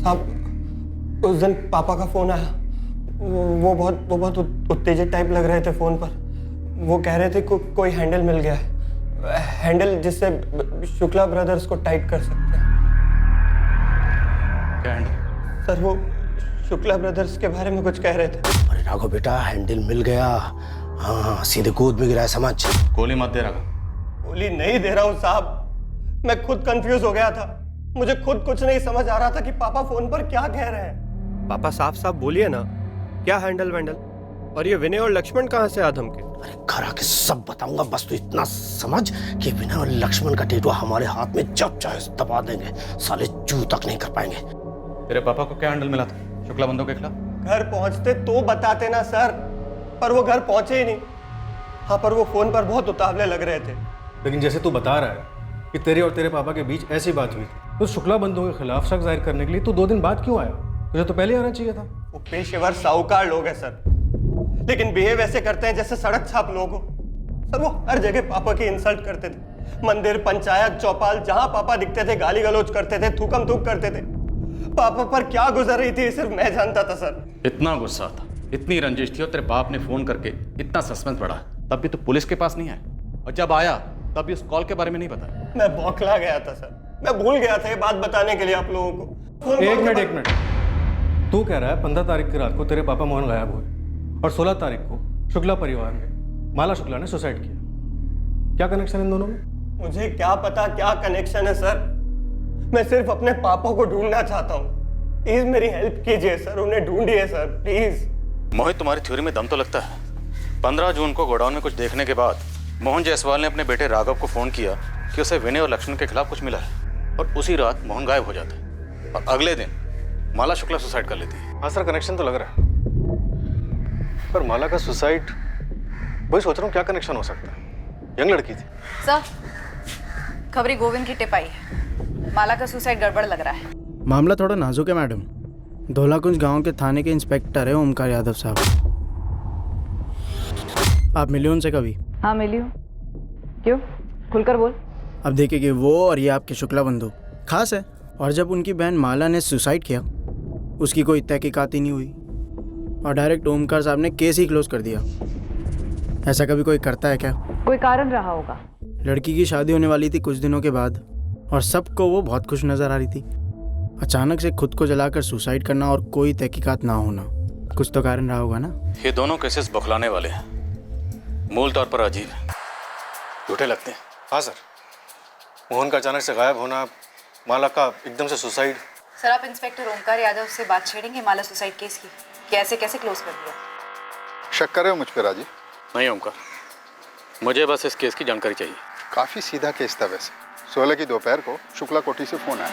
साहब उस दिन पापा का फोन आया, वो बहुत उत्तेजित टाइप लग रहे थे फोन पर। वो कह रहे थे कोई हैंडल मिल गया है, हैंडल जिससे शुक्ला ब्रदर्स को टाइट कर सकते हैं। क्या हैंडल? सर वो शुक्ला ब्रदर्स के बारे में कुछ कह रहे थे। अरे राघव बेटा, हैंडल मिल गया। हाँ, सीधे गोद में गिरा है समझ। गोली मत दे राघव। गोली नहीं दे रहा हूँ साहब, मैं खुद कंफ्यूज हो गया था। मुझे खुद कुछ नहीं समझ आ रहा था कि पापा फोन पर क्या कह रहे हैं। पापा साफ साफ बोलिए ना, क्या हैंडल वेंडल? और ये विनय और लक्ष्मण कहाँ से आधम के? अरे घर आके सब बताऊंगा, बस तू इतना समझ कि विनय और लक्ष्मण का टेटुआ हमारे हाथ में जब चाहे दबा देंगे, साले जू तक नहीं कर पाएंगे। तेरे पापा को क्या हैंडल मिला था शुक्ला बंधु के खिलाफ? घर पहुंचते तो बताते ना सर, पर वो घर पहुंचे ही नहीं। हाँ, पर वो फोन पर बहुत उतावले लग रहे थे। लेकिन जैसे तू बता रहा है कि तेरे और तेरे पापा के बीच ऐसी बात हुई थी, तो शुक्ला बंधुओं के खिलाफ शक जाहिर करने के लिए तू 2 दिन बाद क्यों आया? तुझे तो पहले आना चाहिए था। वो पेशेवर साहूकार लोग हैं सर, लेकिन बिहेव ऐसे करते हैं जैसे सड़क छाप लोग हो। सर वो हर जगह पापा की इंसल्ट करते थे। मंदिर, पंचायत, चौपाल, जहां पापा दिखते थे गाली गलौज करते थे, थूकम थूक करते थे। पापा पर क्या गुजर रही थी सिर्फ मैं जानता था सर। इतना गुस्सा था इतनी रंजिश थी और तेरे बाप ने फोन करके इतना सस्पेंस बढ़ा, तब भी तू पुलिस के पास नहीं आया, और जब आया तब भी उस कॉल के बारे में नहीं बताया। मैं बौखला गया था सर, मैं भूल गया था ये बात बताने के लिए आप लोगों को। एक मिनट, तू कह रहा है 15 तारीख की रात को तेरे पापा मोहन गायब हुए और 16 तारीख को शुक्ला परिवार में माला शुक्ला ने सुसाइड किया। क्या कनेक्शन है इन दोनों में? मुझे क्या पता क्या कनेक्शन है सर, मैं सिर्फ अपने पापा को ढूंढना चाहता हूँ। प्लीज मेरी हेल्प कीजिए सर, उन्हें ढूंढिए सर प्लीज। मोहित, तुम्हारी थ्योरी में दम तो लगता है। 15 जून को गोडाउन में कुछ देखने के बाद मोहन जायसवाल ने अपने बेटे राघव को फोन किया कि उसे विनय और लक्ष्मण के खिलाफ कुछ मिला है, और उसी रात मोहन गायब हो जाता है और अगले दिन माला शुक्ला सुसाइड कर लेती है। हाँ सर, कनेक्शन तो लग रहा है, पर माला का सुसाइड, वही सोच रहा हूँ क्या कनेक्शन हो सकता है। यंग लड़की थी सर। खबरी गोविंद की टिप आई है, माला का सुसाइड गड़बड़ लग रहा है। मामला थोड़ा नाजुक है मैडम। धौलाकुंज गांव के थाने के इंस्पेक्टर है ओमकार यादव साहब। आप मिले उनसे कभी? हाँ मिली हूँ। क्यों? खुलकर बोल। अब देखिए कि वो और ये आपके शुक्ला बंधु खास है, और जब उनकी बहन माला ने सुसाइड किया उसकी कोई तहकीकात ही नहीं हुई और डायरेक्ट ओमकार साहब ने केस ही क्लोज कर दिया। ऐसा कभी कोई करता है क्या? कोई कारण रहा होगा। लड़की की शादी होने वाली थी कुछ दिनों के बाद और सबको वो बहुत खुश नज़र आ रही थी। अचानक से खुद को जलाकर सुसाइड करना और कोई तहकीकात ना होना, कुछ तो कारण रहा होगा ना। ये दोनों केसेस बौखलाने वाले हैं, मूल तौर पर अजीब है, झूठे लगते हैं। हाँ सर, मोहन का अचानक से गायब होना, माला का एकदम से सुसाइड। सर आप इंस्पेक्टर ओमकार यादव से बात छेड़ेंगे माला सुसाइड केस की, कैसे कैसे क्लोज कर दिया? शक कर रहे हो मुझ पर राजीव? नहीं ओमकार, मुझे बस इस केस की जानकारी चाहिए। काफी सीधा केस था वैसे। 16 की दोपहर को शुक्ला कोठी से फोन आया,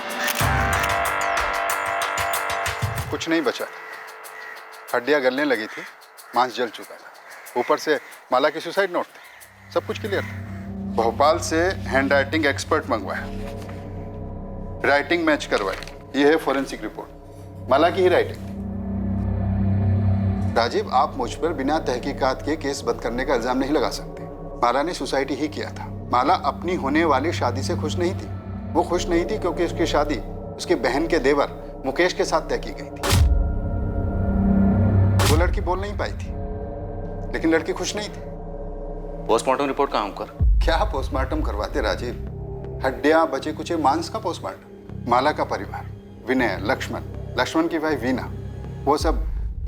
कुछ नहीं बचा, हड्डियां गलने लगी थी, मांस जल चुका था, ऊपर से माला की सुसाइड नोट थे, सब कुछ क्लियर था। भोपाल से हैंड राइटिंग एक्सपर्ट मंगवाया, राइटिंग मैच करवाई, ये है फॉरेंसिक रिपोर्ट, माला की ही राइटिंग। राजीव, आप मुझ पर बिना तहकीकात के केस बंद करने का इल्जाम नहीं लगा सकते। माला ने सुसाइड ही किया था। माला अपनी होने वाली शादी से खुश नहीं थी। वो खुश नहीं थी क्योंकि उसकी शादी उसकी बहन के देवर मुकेश के साथ तय की गई थी। वो लड़की बोल नहीं पाई थी, लेकिन लड़की खुश नहीं थी। पोस्टमार्टम रिपोर्ट कहाँ कर? क्या पोस्टमार्टम करवाते राजीव? हड्डियां बचे कुचे मांस का पोस्टमार्टम। माला का परिवार, विनय, लक्ष्मण की भाई वीना, वो सब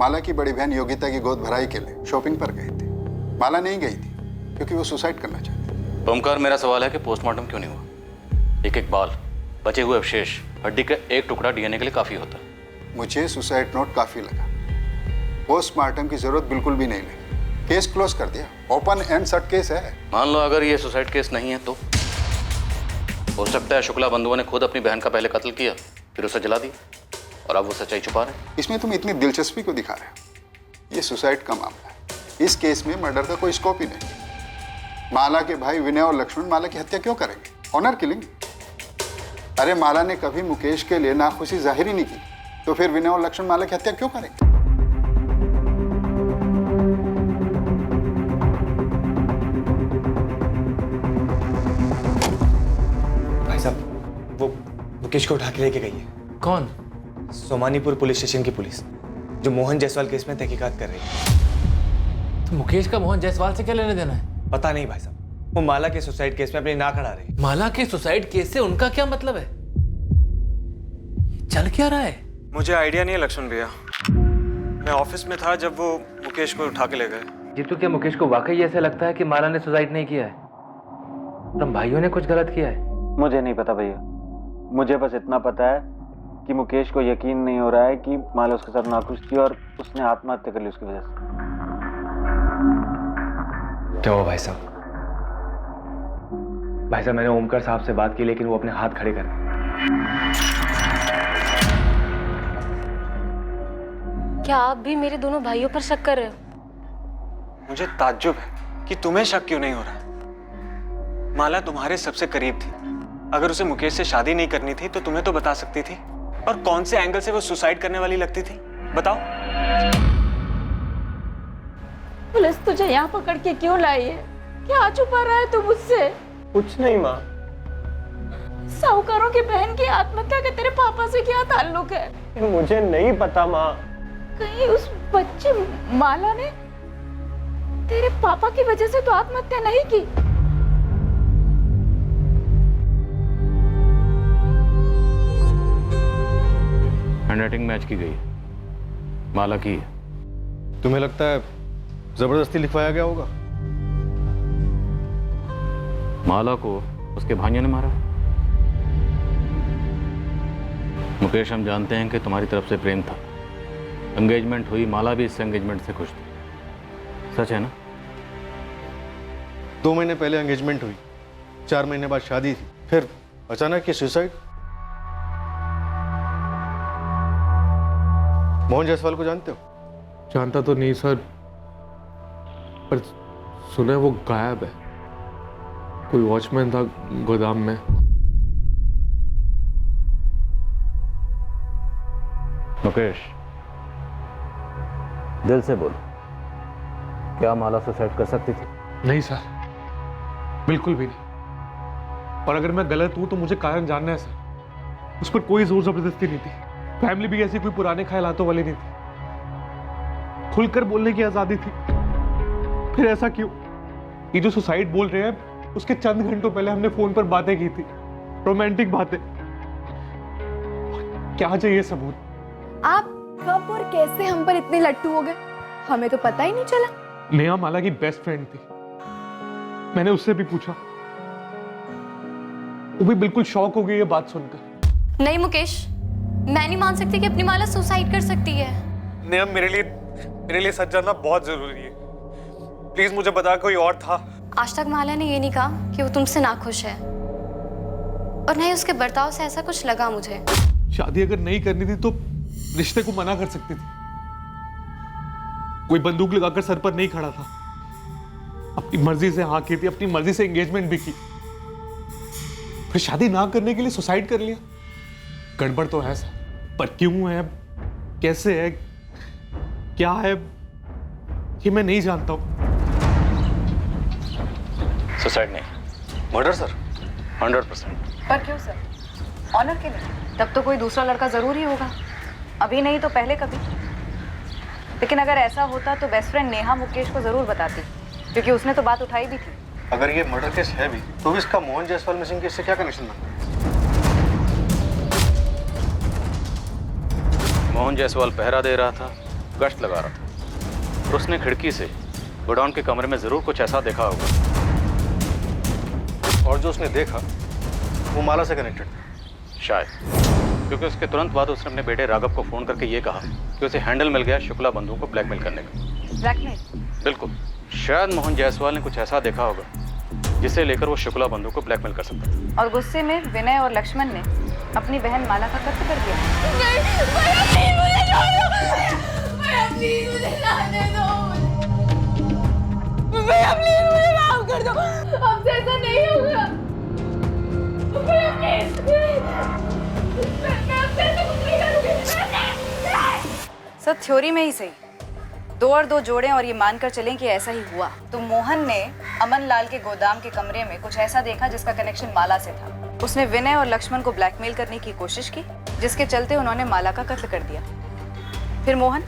माला की बड़ी बहन योगिता की गोद भराई के लिए शॉपिंग पर गए थे। माला नहीं गई थी क्योंकि वो सुसाइड करना चाहती। ओमकार, मेरा सवाल है कि पोस्टमार्टम क्यों नहीं हुआ? एक एक बाल, बचे हुए अवशेष, हड्डी का एक टुकड़ा डीएनए के लिए काफी होता है। मुझे सुसाइड नोट काफी लगा, पोस्टमार्टम की जरूरत बिल्कुल भी नहीं लगी। केस क्लोज कर दिया, ओपन एंड शट केस है। मान लो अगर ये सुसाइड केस नहीं है तो हो सकता है शुक्ला बंधुओं ने खुद अपनी बहन का पहले कत्ल किया, फिर उसे जला दिया और अब वो सच्चाई छुपा रहे हैं। इसमें तुम इतनी दिलचस्पी को दिखा रहे हो? ये सुसाइड का मामला है, इस केस में मर्डर का कोई स्कोप ही नहीं। माला के भाई विनय और लक्ष्मण माला की हत्या क्यों करेंगे? Honour killing. अरे माला ने कभी मुकेश के लिए नाखुशी जाहिर ही नहीं की, तो फिर विनय और लक्ष्मण माला की हत्या क्यों करेंगे? भाई साहब, वो मुकेश को उठा के लेके गई है। कौन? सोमानीपुर पुलिस स्टेशन की पुलिस, जो मोहन जायसवाल केस में तहकीकात कर रही है। तो मुकेश का मोहन जायसवाल से क्या लेने देना है? पता नहीं भाई साहब, वो माला के सुसाइड केस में अपनी नाक अड़ा रही है। माला के सुसाइड केस से उनका क्या मतलब है? चल क्या रहा है? मुझे आइडिया नहीं है लक्ष्मण भैया, मैं ऑफिस में था जब वो मुकेश को उठा के ले गए। जीतू, क्या मुकेश को वाकई ऐसा लगता है कि माला ने सुसाइड नहीं किया है? तुम भाइयों ने कुछ गलत किया है? मुझे नहीं पता भैया, मुझे बस इतना पता है कि मुकेश को यकीन नहीं हो रहा है कि माला उसके साथ नाखुश थी और उसने आत्महत्या कर ली उसकी वजह से। क्या हुआ भाई साहब? भाई साहब, मैंने ओमकार साहब से बात की, लेकिन वो अपने हाथ खड़े कर रहे। क्या आप भी मेरे दोनों भाइयों पर शक कर रहे हो? मुझे ताज्जुब है कि तुम्हें शक क्यों नहीं हो रहा। माला तुम्हारे सबसे करीब थी, अगर उसे मुकेश से शादी नहीं करनी थी तो तुम्हें तो बता सकती थी। और कौन से एंगल से वो सुसाइड करने वाली लगती थी, बताओ। पुलिस तुझे यहाँ पकड़ के क्यों लाई है? क्या छुपा रहा है तू मुझसे? कुछ नहीं माँ। साहूकारों की बहन की आत्महत्या का तेरे पापा से क्या ताल्लुक है? मुझे नहीं पता माँ। कहीं उस बच्चे माला ने तेरे पापा की वजह से तो आत्महत्या नहीं की। हैंडराइटिंग मैच की गई, माला की है। तुम्हें लगता है जबरदस्ती लिखवाया गया होगा? माला को उसके भाइयों ने मारा। मुकेश, हम जानते हैं कि तुम्हारी तरफ से प्रेम था, एंगेजमेंट हुई, माला भी इस एंगेजमेंट से खुश थी, सच है ना? 2 महीने पहले एंगेजमेंट हुई, 4 महीने बाद शादी थी, फिर अचानक ये सुसाइड। मोहन जायसवाल को जानते हो? जानता तो नहीं सर, पर सुना है वो गायब है। कोई वॉचमैन था गोदाम में। मुकेश, दिल से बोलो, क्या माला सुसाइड कर सकती थी? नहीं सर, बिल्कुल भी नहीं। और अगर मैं गलत हूं तो मुझे कारण जानना है सर। उस पर कोई जोर जबरदस्ती नहीं थी, फैमिली भी ऐसी कोई पुराने ख्यालातों वाली नहीं थी, खुलकर बोलने की आजादी थी। फिर ऐसा क्यों? ये जो सुसाइड बोल रहे हैं, उसके चंद घंटों पहले हमने फोन पर बातें की थी, रोमांटिक बातें। क्या चाहिए सबूत? आप कब और कैसे हम पर इतने लट्टू हो गए, हमें तो पता ही नहीं चला। नेहा माला की बेस्ट फ्रेंड थी, मैंने उससे भी पूछा, वो भी बिल्कुल शॉक हो गई ये बात सुनकर। नहीं मुकेश, मैं नहीं मान सकती कि अपनी माला सुसाइड कर सकती है। नेहा, मेरे लिए सच जानना बहुत जरूरी है। प्लीज मुझे बता, कोई और था? आज तक माला ने ये नहीं कहा कि वो तुमसे नाखुश है, और नहीं उसके बर्ताव से ऐसा कुछ लगा मुझे। शादी अगर नहीं करनी थी तो रिश्ते को मना कर सकती थी। कोई बंदूक लगाकर सर पर नहीं खड़ा था, अपनी मर्जी से हाँ की थी, अपनी मर्जी से एंगेजमेंट भी की, फिर शादी ना करने के लिए सुसाइड कर लिया। गड़बड़ तो है सर, पर क्यों है, कैसे है, क्या है, ये मैं नहीं जानता हूं। सुसाइड नहीं, मर्डर सर, 100%। पर क्यों सर? ऑनर के लिए? तब तो कोई दूसरा लड़का जरूर ही होगा, अभी नहीं तो पहले कभी। लेकिन अगर ऐसा होता तो बेस्ट फ्रेंड नेहा मुकेश को जरूर बताती, क्योंकि उसने तो बात उठाई भी थी। अगर ये मर्डर केस है भी, तो भी इसका मोहन जायसवाल मिसिंग केस से क्या कनेक्शन बनता है? मोहन जायसवाल पहरा दे रहा था, गश्त लगा रहा था, और उसने खिड़की से गोडाउन के कमरे में जरूर कुछ ऐसा देखा होगा। और जो उसने देखा वो माला से कनेक्टेड था शायद, क्योंकि उसके तुरंत बाद उसने अपने बेटे राघव को फोन करके ये कहा कि उसे हैंडल मिल गया शुक्ला बंधु को ब्लैकमेल करने का। ब्लैकमेल? बिल्कुल, शायद मोहन जायसवाल ने कुछ ऐसा देखा होगा जिसे लेकर वो शुक्ला बंधु को ब्लैकमेल कर सकता था। और गुस्से में विनय और लक्ष्मण ने अपनी बहन माला का कत्ल कर दिया। भैया प्लीज मुझे माफ कर दो, हमसे ऐसा नहीं होगा। भैया प्लीज, मैं आपसे ऐसा कुछ नहीं करूंगी। सर थ्योरी में ही सही, 2 और 2 जोड़ें और ये मानकर चलें कि ऐसा ही हुआ, तो मोहन ने अमन लाल के गोदाम के कमरे में कुछ ऐसा देखा जिसका कनेक्शन माला से था। उसने विनय और लक्ष्मण को ब्लैकमेल करने की कोशिश की, जिसके चलते उन्होंने माला का कत्ल कर दिया। फिर मोहन,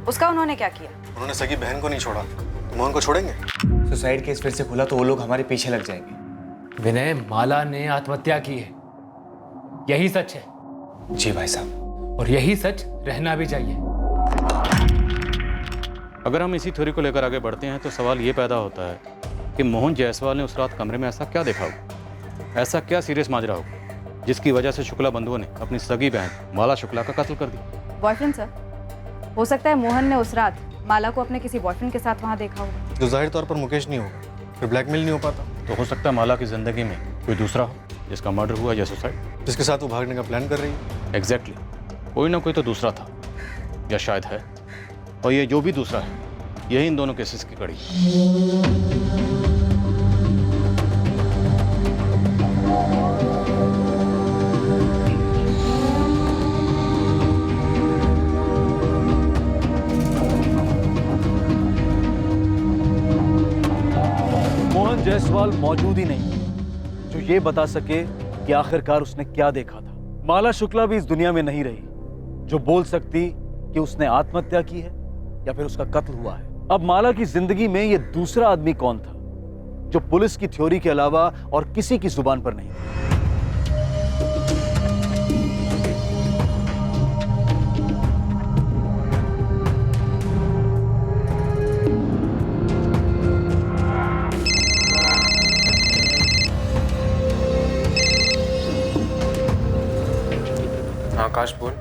उसका उन्होंने क्या किया? उन्होंने सगी बहन को नहीं छोड़ा, तो मोहन को छोड़ेंगे? सुसाइड केस फिर से खुला तो वो लोग हमारे पीछे लग जाएंगे। विनय, माला ने आत्महत्या की है, यही सच है। जी भाई साहब, और यही सच रहना भी चाहिए। अगर हम इसी थ्योरी को लेकर आगे बढ़ते हैं तो सवाल ये पैदा होता है कि मोहन जायसवाल ने उस रात कमरे में ऐसा क्या देखा होगा, ऐसा क्या सीरियस माजरा होगा जिसकी वजह से शुक्ला बंधुओं ने अपनी सगी बहन माला शुक्ला का कत्ल कर दिया। बॉयफ्रेंड सर, हो सकता है मोहन ने उस रात माला को अपने किसी बॉयफ्रेंड के साथ वहां देखा होगा। तो जाहिर तौर पर मुकेश नहीं होगा, फिर ब्लैकमेल नहीं हो पाता। तो हो सकता है माला की जिंदगी में कोई दूसरा हो जिसका मर्डर हुआ या सुसाइड, जिसके साथ वो भागने का प्लान कर रही है। एग्जैक्टली, कोई ना कोई तो दूसरा था, या शायद है, और ये जो भी दूसरा है यही इन दोनों केसेस की कड़ी है। मोहन जायसवाल मौजूद ही नहीं है जो ये बता सके कि आखिरकार उसने क्या देखा था। माला शुक्ला भी इस दुनिया में नहीं रही जो बोल सकती कि उसने आत्महत्या की है या फिर उसका कत्ल हुआ है। अब माला की जिंदगी में यह दूसरा आदमी कौन था जो पुलिस की थ्योरी के अलावा और किसी की जुबान पर नहीं था? आकाश बोल।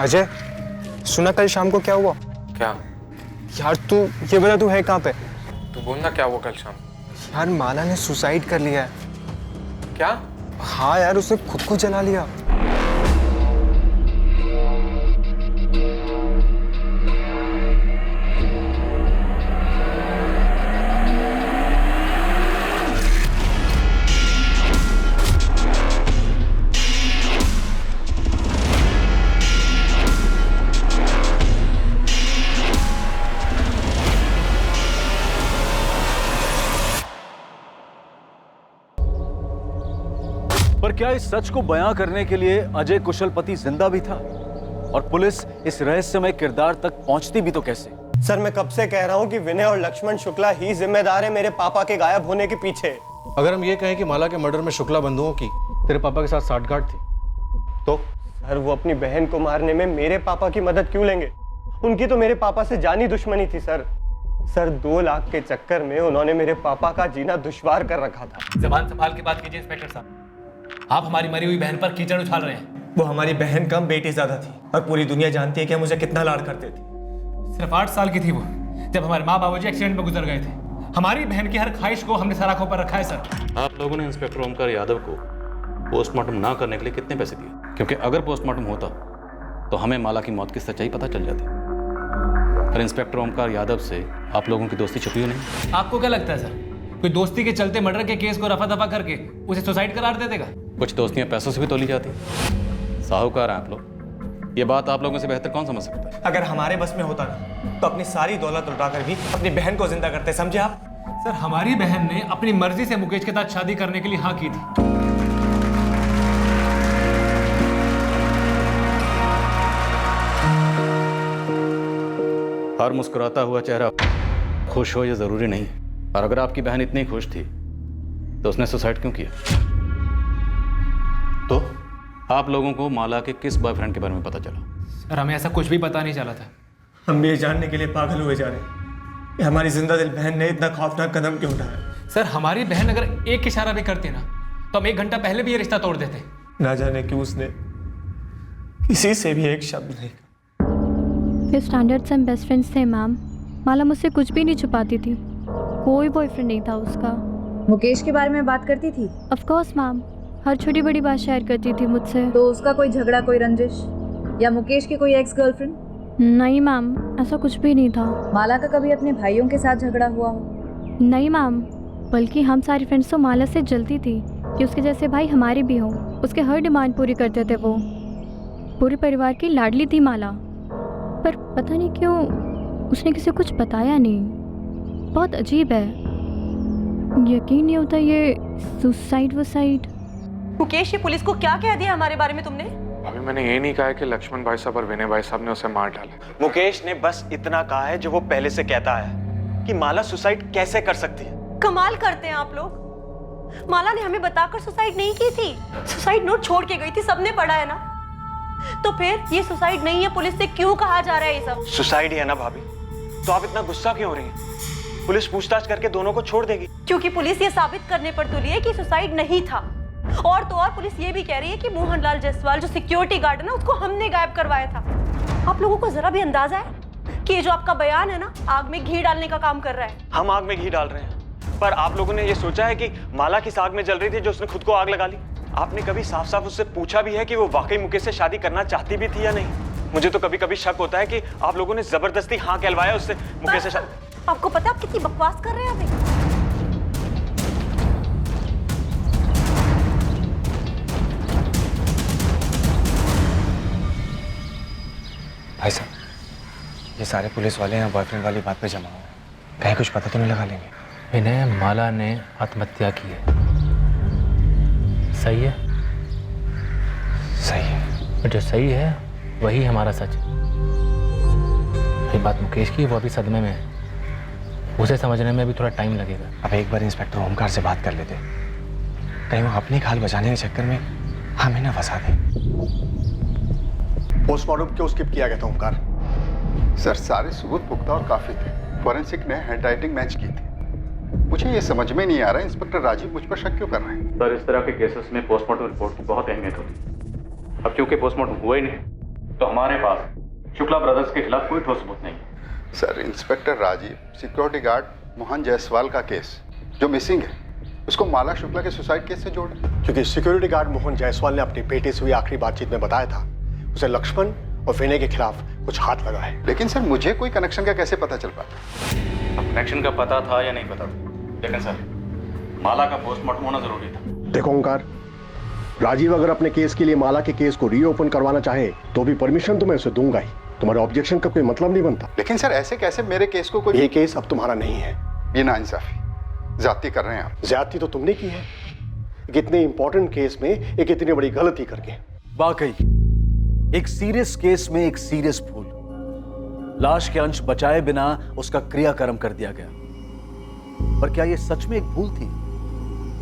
अजय, सुना कल शाम को क्या हुआ? क्या यार तू ये बता, तू है कहाँ पे? तू बोल ना क्या हुआ कल शाम? यार माला ने सुसाइड कर लिया है। क्या? हाँ यार, उसने खुद को जला लिया। पर क्या इस सच को बयां करने के लिए अजय कुशलपति जिंदा भी था? और पुलिस इस रहस्यमय किरदार तक पहुंचती भी तो कैसे? सर, मैं कब से कह रहा हूँ कि विनय और लक्ष्मण शुक्ला ही जिम्मेदार है मेरे पापा के गायब होने के पीछे। अगर हम ये कहें कि माला के मर्डर में शुक्ला बंधुओं की तेरे पापा के साथ साठगांठ थी तो? सर, वो अपनी बहन को मारने में मेरे पापा की मदद क्यों लेंगे? उनकी तो मेरे पापा से जानी दुश्मनी थी सर। 2 लाख के चक्कर में उन्होंने मेरे पापा का जीना दुश्वार कर रखा था। जबान संभाल के बात कीजिए इंस्पेक्टर साहब। आप हमारी मरी हुई बहन पर कीचड़ उछाल रहे हैं। वो हमारी बहन कम, बेटी ज्यादा थी, और पूरी दुनिया जानती है कि हम मुझे कितना लाड करते थे। सिर्फ 8 साल की थी वो जब हमारे माँ बाबूजी एक्सीडेंट में गुजर गए थे। हमारी बहन की हर ख्वाहिश को हमने सर आंखों पर रखा है सर। आप लोगों ने इंस्पेक्टर ओमकार यादव को पोस्टमार्टम ना करने के लिए कितने पैसे दिए? क्योंकि अगर पोस्टमार्टम होता तो हमें माला की मौत की सच्चाई पता चल जाती। पर इंस्पेक्टर ओमकार यादव से आप लोगों की दोस्ती छुपी हुई नहीं। आपको क्या लगता है सर, कोई दोस्ती के चलते मर्डर के केस को रफा दफा करके उसे सुसाइड करार दे देगा? कुछ दोस्तियां पैसों से भी तोली जाती हैं। साहूकार हैं आप लोग, ये बात आप लोगों से बेहतर कौन समझ सकता है? अगर हमारे बस में होता ना तो अपनी सारी दौलत लुटाकर भी अपनी बहन को जिंदा करते, समझे आप? सर, हमारी बहन ने अपनी मर्जी से मुकेश के साथ शादी करने के लिए हाँ की थी। हर मुस्कुराता हुआ चेहरा खुश हो ये जरूरी नहीं, और अगर आपकी बहन इतनी खुश थी तो उसने सुसाइड क्यों किया? तो आप लोगों को माला के किस बॉयफ्रेंड के बारे में पता चला? सर, हमें ऐसा कुछ भी पता नहीं चला था। हम भी ये जानने के लिए पागल हुए जा रहे हैं कि हमारी जिंदा दिल बहन ने इतना खौफनाक कदम क्यों उठाया। सर, हमारी बहन अगर एक इशारा भी करती ना तो हम 1 घंटा पहले भी ये रिश्ता तोड़ देते। ना जाने क्यों उसने किसी से भी एक शब्द नहीं। फिर स्टैंडर्ड से हम बेस्ट फ्रेंड्स थे मैम। माला मुझसे कुछ भी नहीं छुपाती थी, कोई बॉयफ्रेंड नहीं था उसका। मुकेश के बारे में बात करती थी? ऑफ कोर्स मैम, हर छोटी बड़ी बात शेयर करती थी मुझसे। तो उसका कोई झगड़ा, कोई रंजिश या मुकेश की कोई एक्स गर्लफ्रेंड? नहीं मैम, ऐसा कुछ भी नहीं था। माला का कभी अपने भाइयों के साथ झगड़ा हुआ हो? नहीं मैम, बल्कि हम सारी फ्रेंड्स तो माला से जलती थी कि उसके जैसे भाई हमारे भी हों। उसके हर डिमांड पूरी करते थे वो। पूरे परिवार की लाडली थी माला, पर पता नहीं क्यों उसने किसी को कुछ बताया नहीं। बहुत अजीब है, यकीन नहीं होता ये सुसाइड वुसाइड। मुकेश, ये पुलिस को क्या कह दिया हमारे बारे में तुमने? अभी मैंने ये नहीं कहा है कि लक्ष्मण भाई साहब और विनय भाई साहब ने उसे मार डाला। मुकेश ने बस इतना कहा है जो वो पहले से कहता है कि माला सुसाइड कैसे कर सकती है। कमाल करते हैं आप लोग। माला ने हमें बताकर सुसाइड नहीं की थी, सुसाइड नोट छोड़ के गई थी, सबने पढ़ा है ना। तो फिर ये सुसाइड नहीं है, पुलिस से क्यों कहा जा रहा है ये सब? सुसाइड ही है ना भाभी, तो आप इतना गुस्सा क्यों हो रही हैं? पुलिस पूछताछ करके दोनों को छोड़ देगी। क्योंकि पुलिस ये साबित करने पर तुली है कि सुसाइड नहीं था। और तो और पुलिस ये भी कह रही है कि मोहनलाल जायसवाल जो सिक्योरिटी गार्ड है ना, उसको हमने गायब करवाया था। आप लोगों को जरा भी अंदाजा है कि ये जो आपका बयान है ना, आग में घी डालने का काम कर रहा है? हम आग में घी डाल रहे हैं, पर आप लोगों ने ये सोचा है कि माला किस आग में जल रही थी जो उसने खुद को आग लगा ली? आपने कभी साफ साफ उससे पूछा भी है कि वो वाकई मुकेश से शादी करना चाहती भी थी या नहीं? मुझे तो कभी कभी शक होता है कि आप लोगों ने जबरदस्ती हाँ कहलवाया उससे मुकेश से शादी। आपको पता है आप कितनी बकवास कर रहे हैं अभी? भाई साहब, ये सारे पुलिस वाले हैं बॉयफ्रेंड वाली बात पे जमा हुए हैं, कहीं कुछ पता तो नहीं लगा लेंगे? विनय, माला ने आत्महत्या की है। सही है? सही है। जो सही है वही हमारा सच है। रही बात मुकेश की, वो अभी सदमे में है। उसे समझने में भी थोड़ा टाइम लगेगा। अब एक बार इंस्पेक्टर ओमकार से बात कर लेते, कहीं वो अपनी खाल बचाने के चक्कर में हमें ना फंसा दे। पोस्टमार्टम क्यों स्किप किया गया था ओमकार? सर सारे सबूत पुख्ता और काफी थे। फॉरेंसिक ने हैंडराइटिंग मैच की थी। मुझे ये समझ में नहीं आ रहा इंस्पेक्टर राजीव मुझ पर शक क्यों कर रहे हैं। सर इस तरह के केसेस में पोस्टमार्टम रिपोर्ट की बहुत अहमियत होती है। अब क्योंकि पोस्टमार्टम हुआ ही नहीं तो हमारे पास शुक्ला ब्रदर्स के खिलाफ कोई ठोस सबूत नहीं है। Sir inspector Rajiv security guard Mohan Jaiswal का केस जो मिसिंग है उसको माला शुक्ला के सुसाइड केस से जोड़े, क्योंकि सिक्योरिटी गार्ड मोहन जायसवाल ने अपनी बेटे से हुई आखिरी बातचीत में बताया था उसे लक्ष्मण और विनय के खिलाफ कुछ हाथ लगा है। लेकिन सर मुझे कोई कनेक्शन का कैसे पता चल पाता? अब कनेक्शन का पता था या नहीं पता था, लेकिन सर माला का पोस्टमार्टम होना जरूरी था। देखो ओंकार, राजीव अगर अपने केस के लिए माला के केस को रीओपन करवाना चाहे तो भी परमिशन तो मैं उसे दूंगा ही। तुम्हारे ऑब्जेक्शन का कोई मतलब नहीं बनता। लेकिन सर ऐसे कैसे मेरे केस को कोई... ये केस अब तुम्हारा नहीं है। ये नाइंसाफी, ज्यादती कर रहे हैं आप। ज्यादती तो तुमने की है, इतने इंपॉर्टेंट केस में एक इतनी बड़ी गलती करके। वाकई एक सीरियस केस में एक सीरियस भूल, लाश के अंश बचाए बिना उसका क्रियाकर्म कर दिया गया। पर क्या यह सच में एक भूल थी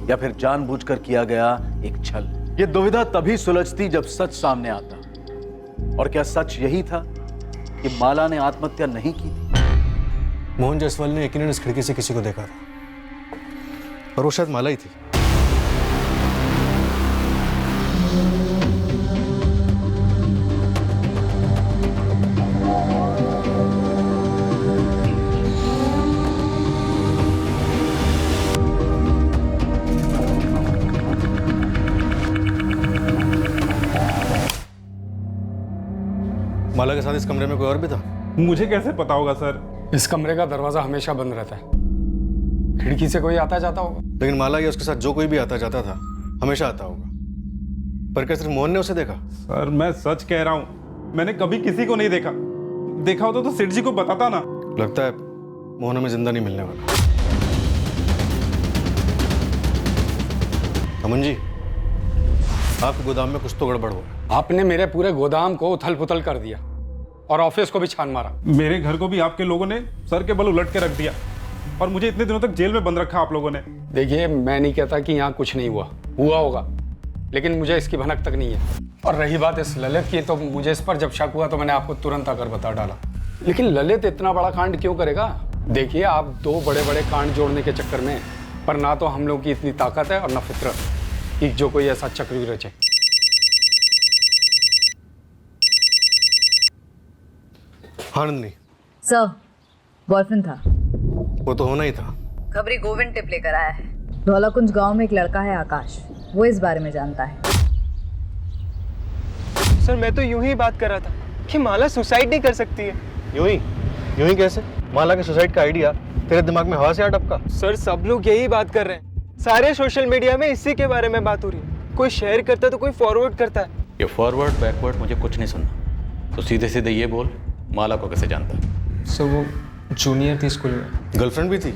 या फिर जानबूझकर किया गया एक छल? यह दुविधा तभी सुलझती जब सच सामने आता। और क्या सच यही था कि माला ने आत्महत्या नहीं की थी? मोहन जायसवाल ने यकीनन इस खिड़की से किसी को देखा था और वो शायद माला ही थी। माला के साथ इस कमरे में कोई और भी था? मुझे कैसे पता होगा सर? इस कमरे का दरवाजा हमेशा बंद रहता है, खिड़की से कोई आता जाता होगा। लेकिन माला या उसके साथ जो कोई भी आता जाता था हमेशा आता होगा। पर क्या सिर्फ मोहन ने उसे देखा? सर मैं सच कह रहा हूँ, मैंने कभी किसी को नहीं देखा। देखा होता तो सेठ जी को बताता ना। लगता है मोहन हमें जिंदा नहीं मिलने वाला। अमन जी, आपके गोदाम में कुछ तो गड़बड़ हुआ। आपने मेरे पूरे गोदाम को उथल पुथल कर दिया और ऑफिस को भी छान मारा। मेरे घर को भी आपके लोगों ने सर के बल उलट के रख दिया और मुझे इतने दिनों तक जेल में बंद रखा आप लोगों ने। देखिए, मैं नहीं कहता कि यहाँ कुछ नहीं हुआ, हुआ होगा, लेकिन मुझे इसकी भनक तक नहीं है। और रही बात इस ललित की, तो मुझे इस पर जब शक हुआ तो मैंने आपको तुरंत आकर बता डाला। लेकिन ललित इतना बड़ा कांड क्यों करेगा? देखिए, आप दो बड़े बड़े कांड जोड़ने के चक्कर में, पर ना तो हम लोग की इतनी ताकत है और ना फितरत कि जो कोई ऐसा चक्र रचे। हाँ नंदिनी सर, बॉयफ्रेंड था। वो तो होना ही था। खबरी गोविंद टिप लेकर आया है। धौलाकुंज गांव में एक लड़का है आकाश, वो इस बारे में जानता है। सर मैं तो यूं ही बात कर रहा था कि माला सुसाइड नहीं कर सकती है। यूं ही कैसे? माला के सुसाइड का आइडिया तेरे दिमाग में हवा से आ टपका? सर सब लोग यही बात कर रहे हैं, सारे सोशल मीडिया में इसी के बारे में बात हो रही है। कोई शेयर करता है तो कोई फॉरवर्ड करता है। ये फॉरवर्ड बैकवर्ड मुझे कुछ नहीं सुनना, तो सीधे सीधे ये बोल, माला को कैसे जानता है? सर वो जूनियर थी स्कूल में। गर्लफ्रेंड भी थी?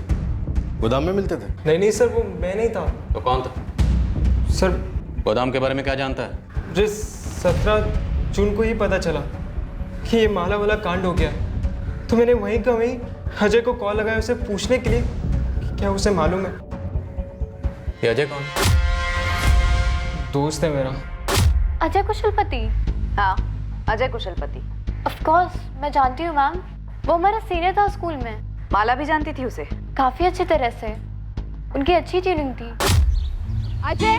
गोदाम में मिलते थे? नहीं सर, वो मैं नहीं था। तो कौन था? सर गोदाम के बारे में क्या जानता है? मुझे 17 जून को ही पता चला कि ये माला वाला कांड हो गया, तो मैंने वहीं का वहीं अजय को कॉल लगाया उसे पूछने के लिए कि क्या उसे मालूम है। ये अजय कौन? दोस्त है मेरा। अजय कुशलपति? हाँ, अजय कुशलपति। ऑफ कोर्स मैं जानती हूँ मैम, वो हमारा सीनियर था स्कूल में। माला भी जानती थी उसे? काफी अच्छी तरह से, उनकी अच्छी ट्यूनिंग थी। अजय,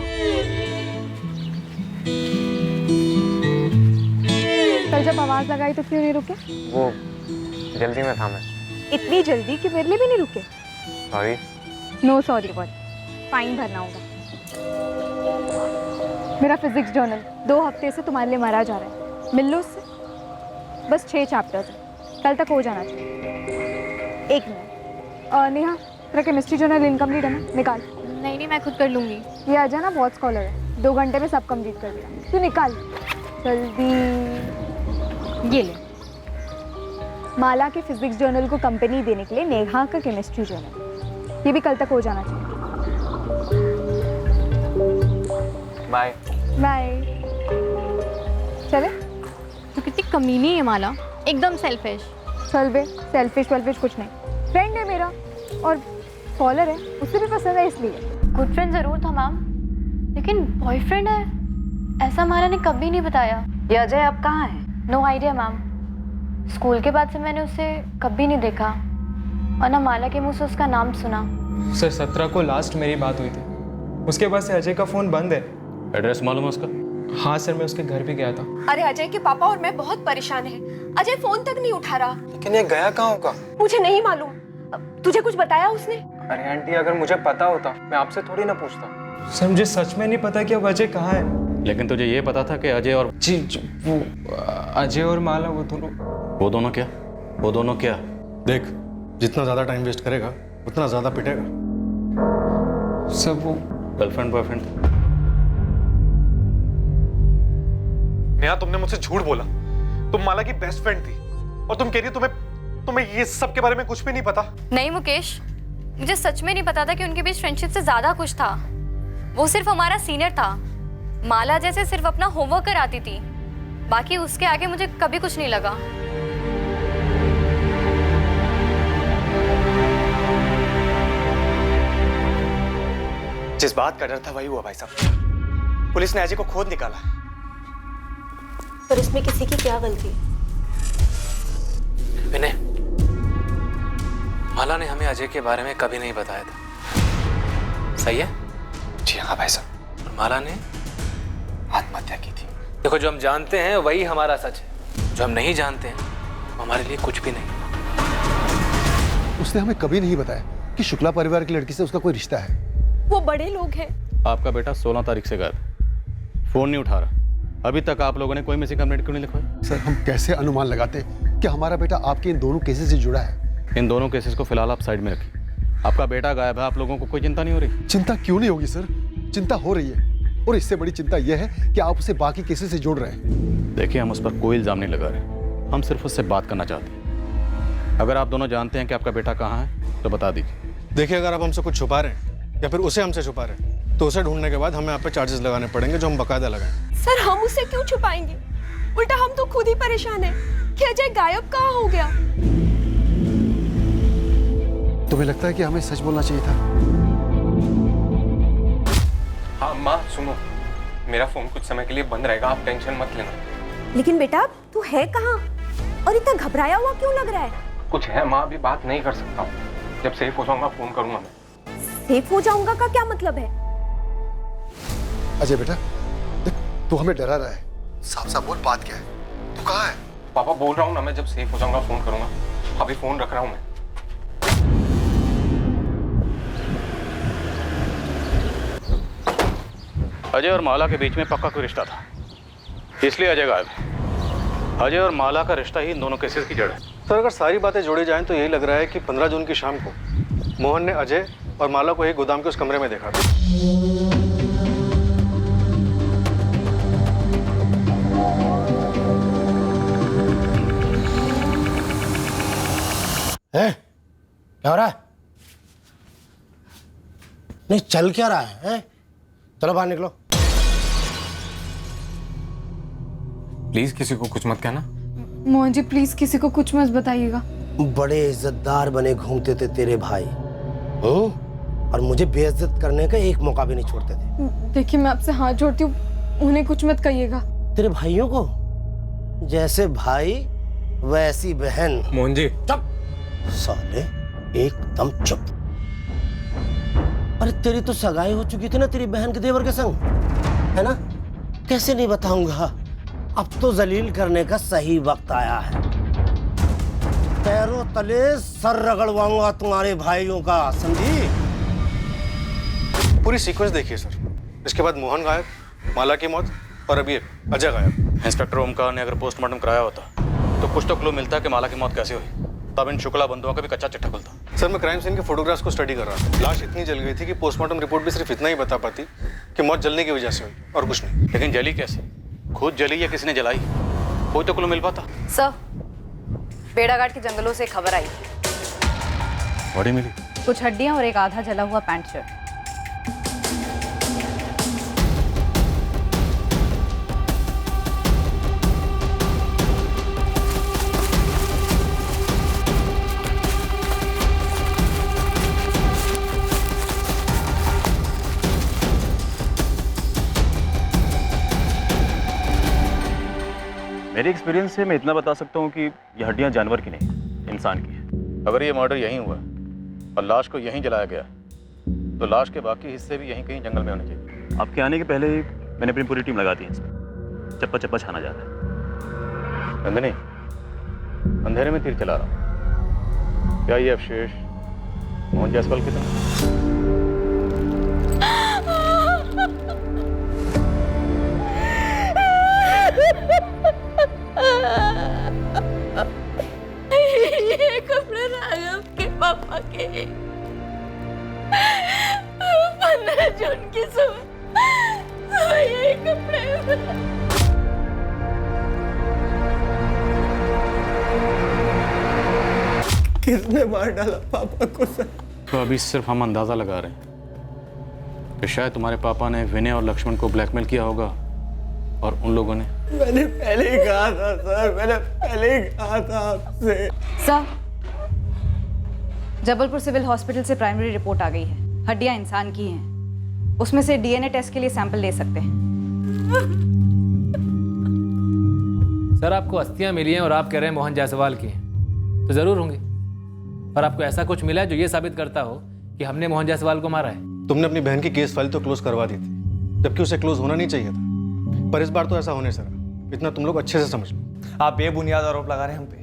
कल जब आवाज लगाई तो क्यों नहीं रुके? वो जल्दी में था मैं। इतनी जल्दी कि मेरे लिए भी नहीं रुके? Sorry. No sorry word, fine भरना होगा। मेरा फिजिक्स जर्नल 2 हफ्ते से तुम्हारे लिए मरा जा रहा है, मिल लो उससे। बस 6 चैप्टर्स है, कल तक हो जाना चाहिए। 1 मिनट। नेहा, तेरा केमिस्ट्री जर्नल इनकम्प्लीट है ना? निकाल। नहीं मैं खुद कर लूँगी। ये अजय ना बहुत स्कॉलर है, 2 घंटे में सब कंप्लीट कर दिया। तू निकाल जल्दी। ये ले, माला के फिजिक्स जर्नल को कंपनी देने के लिए नेहा का केमिस्ट्री जर्नल, ये भी कल तक हो जाना चाहिए। Bye bye. चले? तो कितनी कमीनी है माला, एकदम सेल्फिश। चल बे, सेल्फिश वेल्फिश कुछ नहीं, फ्रेंड है मेरा और फॉलोअर है, उससे भी पसंद है इसलिए। गुड फ्रेंड जरूर था मैम, लेकिन बॉयफ्रेंड है ऐसा माला ने कभी नहीं बताया। ये अजय अब कहाँ है? नो आइडिया मैम, स्कूल के बाद से मैंने उसे कभी नहीं देखा और ना माला के मुंह से उसका नाम सुना। सर 17 को लास्ट मेरी बात हुई थी, उसके बाद से अजय का फोन बंद है। एड्रेस मालूम है उसका? हाँ सर, मैं उसके घर भी गया था। अरे अजय के पापा और मैं बहुत परेशान हैं। अजय फोन तक नहीं उठा रहा। लेकिन ये गया कहाँ होगा? मुझे नहीं मालूम। तुझे कुछ बताया उसने? अरे आंटी, अगर मुझे पता होता मैं आपसे थोड़ी ना पूछता। सर मुझे सच में नहीं पता कि अब अजय कहाँ है। लेकिन तुझे ये पता था कि अजय और जी वो अजय और माला वो दोनों क्या? वो दोनों क्या? देख, जितना ज्यादा टाइम वेस्ट करेगा उतना ज्यादा पिटेगा। सब वो गर्लफ्रेंड बॉयफ्रेंड? नेहा, तुमने मुझसे झूठ बोला। तुम माला की बेस्ट फ्रेंड थी और तुम कह रही हो तुम्हें ये सब के बारे में कुछ भी नहीं पता। नहीं मुकेश, मुझे सच में नहीं पता था कि उनके बीच फ्रेंडशिप से ज्यादा कुछ था। वो सिर्फ हमारा सीनियर था, माला जैसे सिर्फ अपना होमवर्क कराती थी, बाकी उसके आगे मुझे कभी कुछ नहीं लगा। जिस बात का डर था वही हुआ भाई साहब। पुलिस ने अजय को खोद निकाला। पर इसमें किसी की क्या गलती? विनय, माला ने हमें अजय के बारे में कभी नहीं बताया था, सही है? जी हाँ भाई साहब। और माला ने आत्महत्या की थी। देखो, जो हम जानते हैं वही हमारा सच है, जो हम नहीं जानते हैं वो हमारे लिए कुछ भी नहीं। उसने हमें कभी नहीं बताया कि शुक्ला परिवार की लड़की से उसका कोई रिश्ता है। वो बड़े लोग हैं। आपका बेटा 16 तारीख से गायब, फोन नहीं उठा रहा। अभी तक आप लोगों ने कोई मिसिंग कंप्लेंट क्यों नहीं लिखवाई? सर, हम कैसे अनुमान लगाते कि हमारा बेटा आपके इन दोनों केसेस से जुड़ा है? इन दोनों केसेस को फिलहाल आप साइड में रखिए। आपका बेटा गायब है, आप लोगों को कोई चिंता नहीं हो रही? चिंता क्यों नहीं होगी सर, चिंता हो रही है, और इससे बड़ी चिंता यह है कि आप उसे बाकी केसेस से जोड़ रहे हैं। देखिए, हम उस पर कोई इल्जाम नहीं लगा रहे, हम सिर्फ उससे बात करना चाहते हैं। अगर आप दोनों जानते हैं कि आपका बेटा कहाँ है तो बता दीजिए। देखिए, अगर आप हमसे कुछ छुपा रहे हैं या फिर उसे हमसे छुपा रहे हैं तो उसे ढूंढने के बाद हमें आप पे चार्जेस लगाने पड़ेंगे, जो हम बकायदा लगाएं। सर, हम उसे क्यों छुपाएंगे? उल्टा हम तो खुद ही परेशान हैं कि अजय गायब कहाँ हो गया। तुम्हें लगता है कि हमें सच बोलना चाहिए था? हाँ माँ सुनो, मेरा फोन कुछ समय के लिए बंद रहेगा, आप टेंशन मत लेना। लेकिन बेटा, तू है कहाँ और इतना घबराया हुआ क्यों लग रहा है? कुछ है माँ, अभी बात नहीं कर सकता हूँ, जब सेफ हो जाऊंगा फोन करूंगा मैं। सेफ हो जाऊंगा का क्या मतलब है? अजय बेटा, देख, तू हमें डरा रहा है, साफ साफ बोल, बात क्या है? तू कहाँ है? पापा बोल रहा हूँ ना, मैं जब सेफ हो जाऊंगा फोन करूंगा। अभी फोन रख रहा हूँ मैं। अजय और माला के बीच में पक्का कोई रिश्ता था, इसलिए अजय गायब है। अजय और माला का रिश्ता ही इन दोनों केसेस की जड़ है। सर, अगर सारी बातें जोड़ी जाएं तो यही लग रहा है कि 15 जून की शाम को मोहन ने अजय और माला को एक गोदाम के उस कमरे में देखा था। क्या हो रहा है? नहीं, चल क्या रहा है? चलो बाहर निकलो। प्लीज किसी को कुछ मत कहना। मोहन जी प्लीज किसी को कुछ मत बताइएगा। बड़े इज्जतदार बने घूमते थे तेरे भाई, और मुझे बेइज्जत करने का एक मौका भी नहीं छोड़ते थे। देखिए, मैं आपसे हाथ जोड़ती हूँ, उन्हें कुछ मत कहिएगा। तेरे भाइयों को जैसे भाई वैसी बहन। मोहन जी चुप साले, एकदम चुप। अरे तेरी तो सगाई हो चुकी थी ना तेरी बहन के देवर के संग, है ना? कैसे नहीं बताऊंगा। अब तो जलील करने का सही वक्त आया है। पैरों तले सर रगड़वाऊंगा तुम्हारे भाइयों का, समझी? पूरी सीक्वेंस देखिए सर। इसके बाद मोहन गायब, माला की मौत, और अभी अजय गायब। इंस्पेक्टर ओमकार ने अगर पोस्टमार्टम कराया होता तो कुछ तो क्लू मिलता कि माला की मौत कैसे हुई, तब इन शुक्ला बंधुओं का भी कच्चा चिट्ठा खुलता। सर, मैं क्राइम सीन के फोटोग्राफ्स को स्टडी कर रहा था। लाश इतनी जल गई थी कि पोस्टमार्टम रिपोर्ट भी सिर्फ इतना ही बता पाती कि मौत जलने की वजह से हुई, और कुछ नहीं। लेकिन जली कैसे? खुद जली या किसी ने जलाई? कोई तो क्लू मिल पाता। सर, बेड़ाघाट के जंगलों से खबर आई, बॉडी मिली, कुछ हड्डियां और एक आधा जला हुआ पैंट शर्ट। मेरे एक्सपीरियंस से मैं इतना बता सकता हूँ कि ये हड्डियाँ जानवर की नहीं, इंसान की है। अगर ये मर्डर यहीं हुआ और लाश को यहीं जलाया गया तो लाश के बाकी हिस्से भी यहीं कहीं जंगल में होने चाहिए। आपके आने के पहले ही मैंने अपनी पूरी टीम लगा दी है इसमें। चप्पा चप्पा छाना जा रहा है। नंदिनी, अंधेरे में तीर चला रहा हूँ। क्या ये अवशेष मोहन जायसवाल की तरह? ये कपड़े राघव के पापा के 15 जून की सुबह ये कपड़े। किसने मार डाला पापा को सर? तो अभी सिर्फ हम अंदाजा लगा रहे हैं कि शायद तुम्हारे पापा ने विनय और लक्ष्मण को ब्लैकमेल किया होगा और उन लोगों ने। मैंने पहले ही कहा था सर, मैंने पहले ही कहा था आपसे। सर, जबलपुर सिविल हॉस्पिटल से प्राइमरी रिपोर्ट आ गई है। हड्डियां इंसान की हैं। उसमें से डीएनए टेस्ट के लिए सैंपल ले सकते हैं। सर, आपको अस्थियां मिली हैं और आप कह रहे हैं मोहन जायसवाल की हैं, तो जरूर होंगी। और आपको ऐसा कुछ मिला है जो ये साबित करता हो कि हमने मोहन जायसवाल को मारा है। तुमने अपनी बहन की केस फाइल तो क्लोज करवा दी थी, जबकि उसे क्लोज होना नहीं चाहिए था। पर इस बार तो ऐसा होने सर, इतना तुम लोग अच्छे से समझ लो। आप बेबुनियाद आरोप लगा रहे हैं हम पे।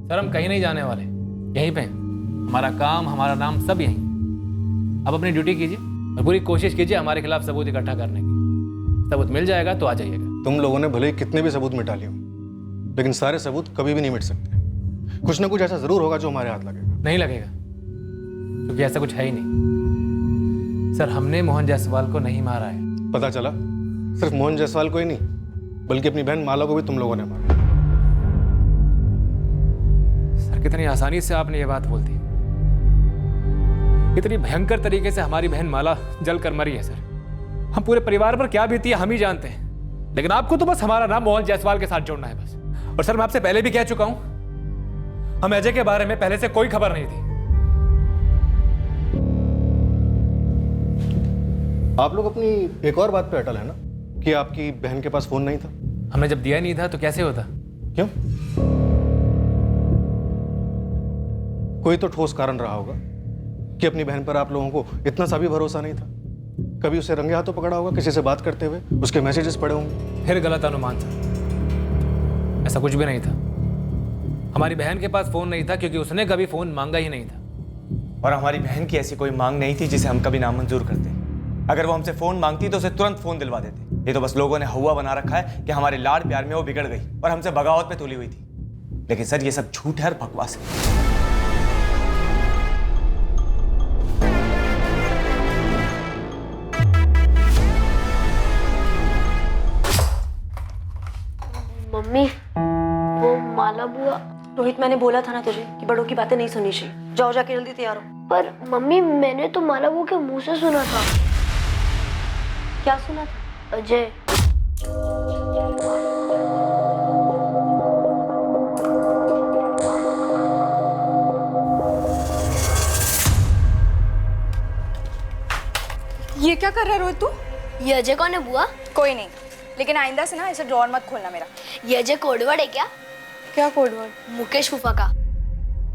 सर, हम कहीं नहीं जाने वाले, यहीं पे हैं। हमारा काम, हमारा नाम सब यहीं। अब अपनी ड्यूटी कीजिए और पूरी कोशिश कीजिए हमारे खिलाफ सबूत इकट्ठा करने की। सबूत मिल जाएगा तो आ जाइएगा। तुम लोगों ने भले ही कितने भी सबूत मिटा लिए हो, लेकिन सारे सबूत कभी भी नहीं मिट सकते। कुछ ना कुछ ऐसा जरूर होगा जो हमारे हाथ लगेगा। नहीं लगेगा, क्योंकि ऐसा कुछ है ही नहीं। सर, हमने मोहन जायसवाल को नहीं मारा है। पता चला सिर्फ मोहन जायसवाल को ही नहीं, बल्कि अपनी बहन माला को भी तुम लोगों ने मारा। सर, कितनी आसानी से आपने ये बात बोल दी। कितनी भयंकर तरीके से हमारी बहन माला जल कर मरी है सर। हम पूरे परिवार पर क्या बीती है हम ही जानते हैं, लेकिन आपको तो बस हमारा नाम मोहन जायसवाल के साथ जोड़ना है बस। और सर, मैं आपसे पहले भी कह चुका हूं, हम अजय के बारे में पहले से कोई खबर नहीं थी। आप लोग अपनी एक और बात पे अटल है ना कि आपकी बहन के पास फोन नहीं था। हमने जब दिया नहीं था तो कैसे होता? क्यों? कोई तो ठोस कारण रहा होगा कि अपनी बहन पर आप लोगों को इतना सा भी भरोसा नहीं था। कभी उसे रंगे हाथों पकड़ा होगा किसी से बात करते हुए, उसके मैसेजेस पढ़े होंगे। फिर गलत अनुमान था, ऐसा कुछ भी नहीं था। हमारी बहन के पास फोन नहीं था क्योंकि उसने कभी फोन मांगा ही नहीं था। और हमारी बहन की ऐसी कोई मांग नहीं थी जिसे हम कभी नामंजूर करते। अगर वो हमसे फोन मांगती तो उसे तुरंत फोन दिलवा देते। ये तो बस लोगों ने हवा बना रखा है कि हमारे लाड प्यार में वो बिगड़ गई और हमसे बगावत पे तुली हुई थी। लेकिन सर, ये सब झूठ है और बकवास है। मम्मी, वो माला बुआ। रोहित, मैंने बोला था ना तुझे कि बड़ों की बातें नहीं सुननी चाहिए। जाओ, जाके जल्दी तैयार हो। पर मम्मी, मैंने तो माला बुआ के मुंह से सुना था। क्या सुना था? अजय। ये क्या कर रहा है रोहित तू? ये अजय कौन है बुआ? कोई नहीं, लेकिन आइंदा से ना ऐसे ड्रॉर मत खोलना मेरा। ये अजय कोडवर्ड है क्या? क्या कोडवर्ड? मुकेश फूफा का।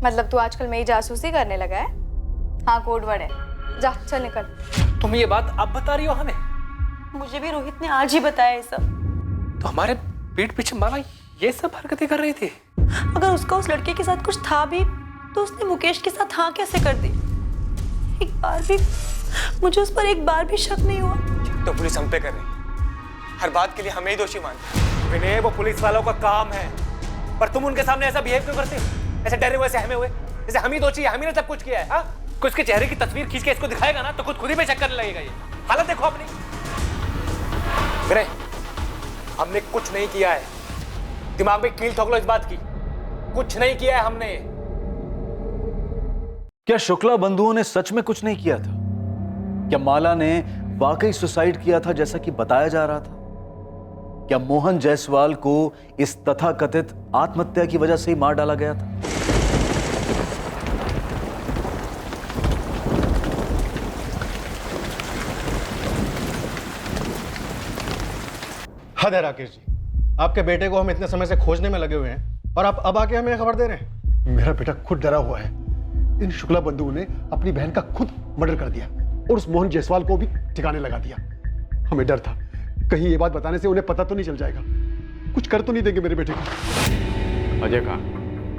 मतलब तू आजकल मेरी जासूसी करने लगा है? हाँ, कोडवर्ड है। जा, चल निकल। तुम ये बात अब बता रही हो हमें? मुझे भी रोहित ने आज ही बताया ये सब। तो हमारे पीठ पीछे माला ये सब हरकतें कर रही थी? अगर उसका उस लड़के के साथ कुछ था भी तो उसने मुकेश के साथ हाँ कैसे कर दी? एक बार भी मुझे उस पर एक बार भी शक नहीं हुआ। तो पुलिस हम पे कर रही है। हर बात के लिए हमें ही दोषी मानते हैं। विनय, वो पुलिस वालों का काम है, पर तुम उनके सामने ऐसा बिहेव क्यों करते हो? ऐसे डरे हुए, सहमे हुए, जैसे हम ही दोषी है, हम ही ने सब कुछ किया है। हाँ, कुछ के चेहरे की तस्वीर खींच के इसको दिखाएगा ना तो खुद ही पे शक करने लगेगा। ये हालत देखो अपनी। विनय, हमने कुछ नहीं किया है। दिमाग में कील ठोक लो इस बात की। कुछ नहीं किया है हमने। क्या शुक्ला बंधुओं ने सच में कुछ नहीं किया था? क्या माला ने वाकई सुसाइड किया था जैसा कि बताया जा रहा था? क्या मोहन जायसवाल को इस तथाकथित आत्महत्या की वजह से ही मार डाला गया था? हद है राकेश जी, आपके बेटे को हम इतने समय से खोजने में लगे हुए हैं और आप अब आके हमें खबर दे रहे हैं। मेरा बेटा खुद डरा हुआ है। इन शुक्ला बंधुओं ने अपनी बहन का खुद मर्डर कर दिया और उस मोहन जायसवाल को भी ठिकाने लगा दिया। हमें डर था कहीं ये बात बताने से उन्हें पता तो नहीं चल जाएगा, कुछ कर तो नहीं देंगे मेरे बेटे को। अजय कहाँ?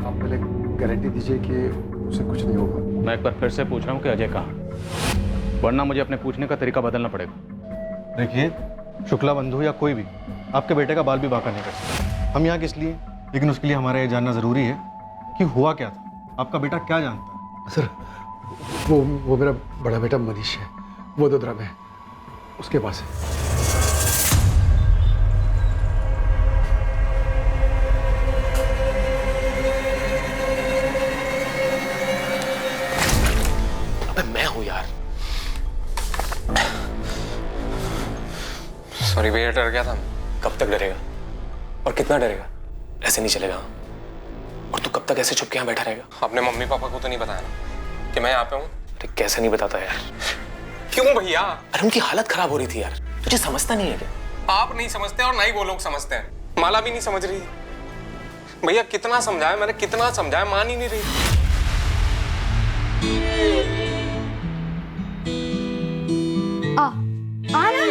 आप पहले गारंटी दीजिए कि उसे कुछ नहीं होगा। मैं एक बार फिर से पूछ रहा हूँ कि अजय कहाँ, वरना मुझे अपने पूछने का तरीका बदलना पड़ेगा। देखिए, शुक्ला बंधु या कोई भी आपके बेटे का बाल भी बांका नहीं कर सकता। हम यहाँ किस लिए, लेकिन उसके लिए हमारा ये जानना जरूरी है कि हुआ क्या था, आपका बेटा क्या जानता है। सर वो मेरा बड़ा बेटा मनीष है, वो वडोदरा में है, उसके पास है। मैं हूं यार। सॉरी भैया, डर गया था। कब तक डरेगा और कितना डरेगा? ऐसे नहीं चलेगा। और तू कब तक ऐसे चुप के यहाँ बैठा रहेगा? अपने मम्मी पापा को तो नहीं बताया ना कि मैं यहाँ पे हूँ? अरे कैसे नहीं बताता यार? क्यों भैया? अरे उनकी हालत खराब हो रही थी यार, तुझे समझता नहीं है क्या? आप नहीं समझते और ना ही वो लोग समझते हैं। माला भी नहीं समझ रही। भैया कितना समझाया मैंने, कितना समझाया, मान ही नहीं रही। आना।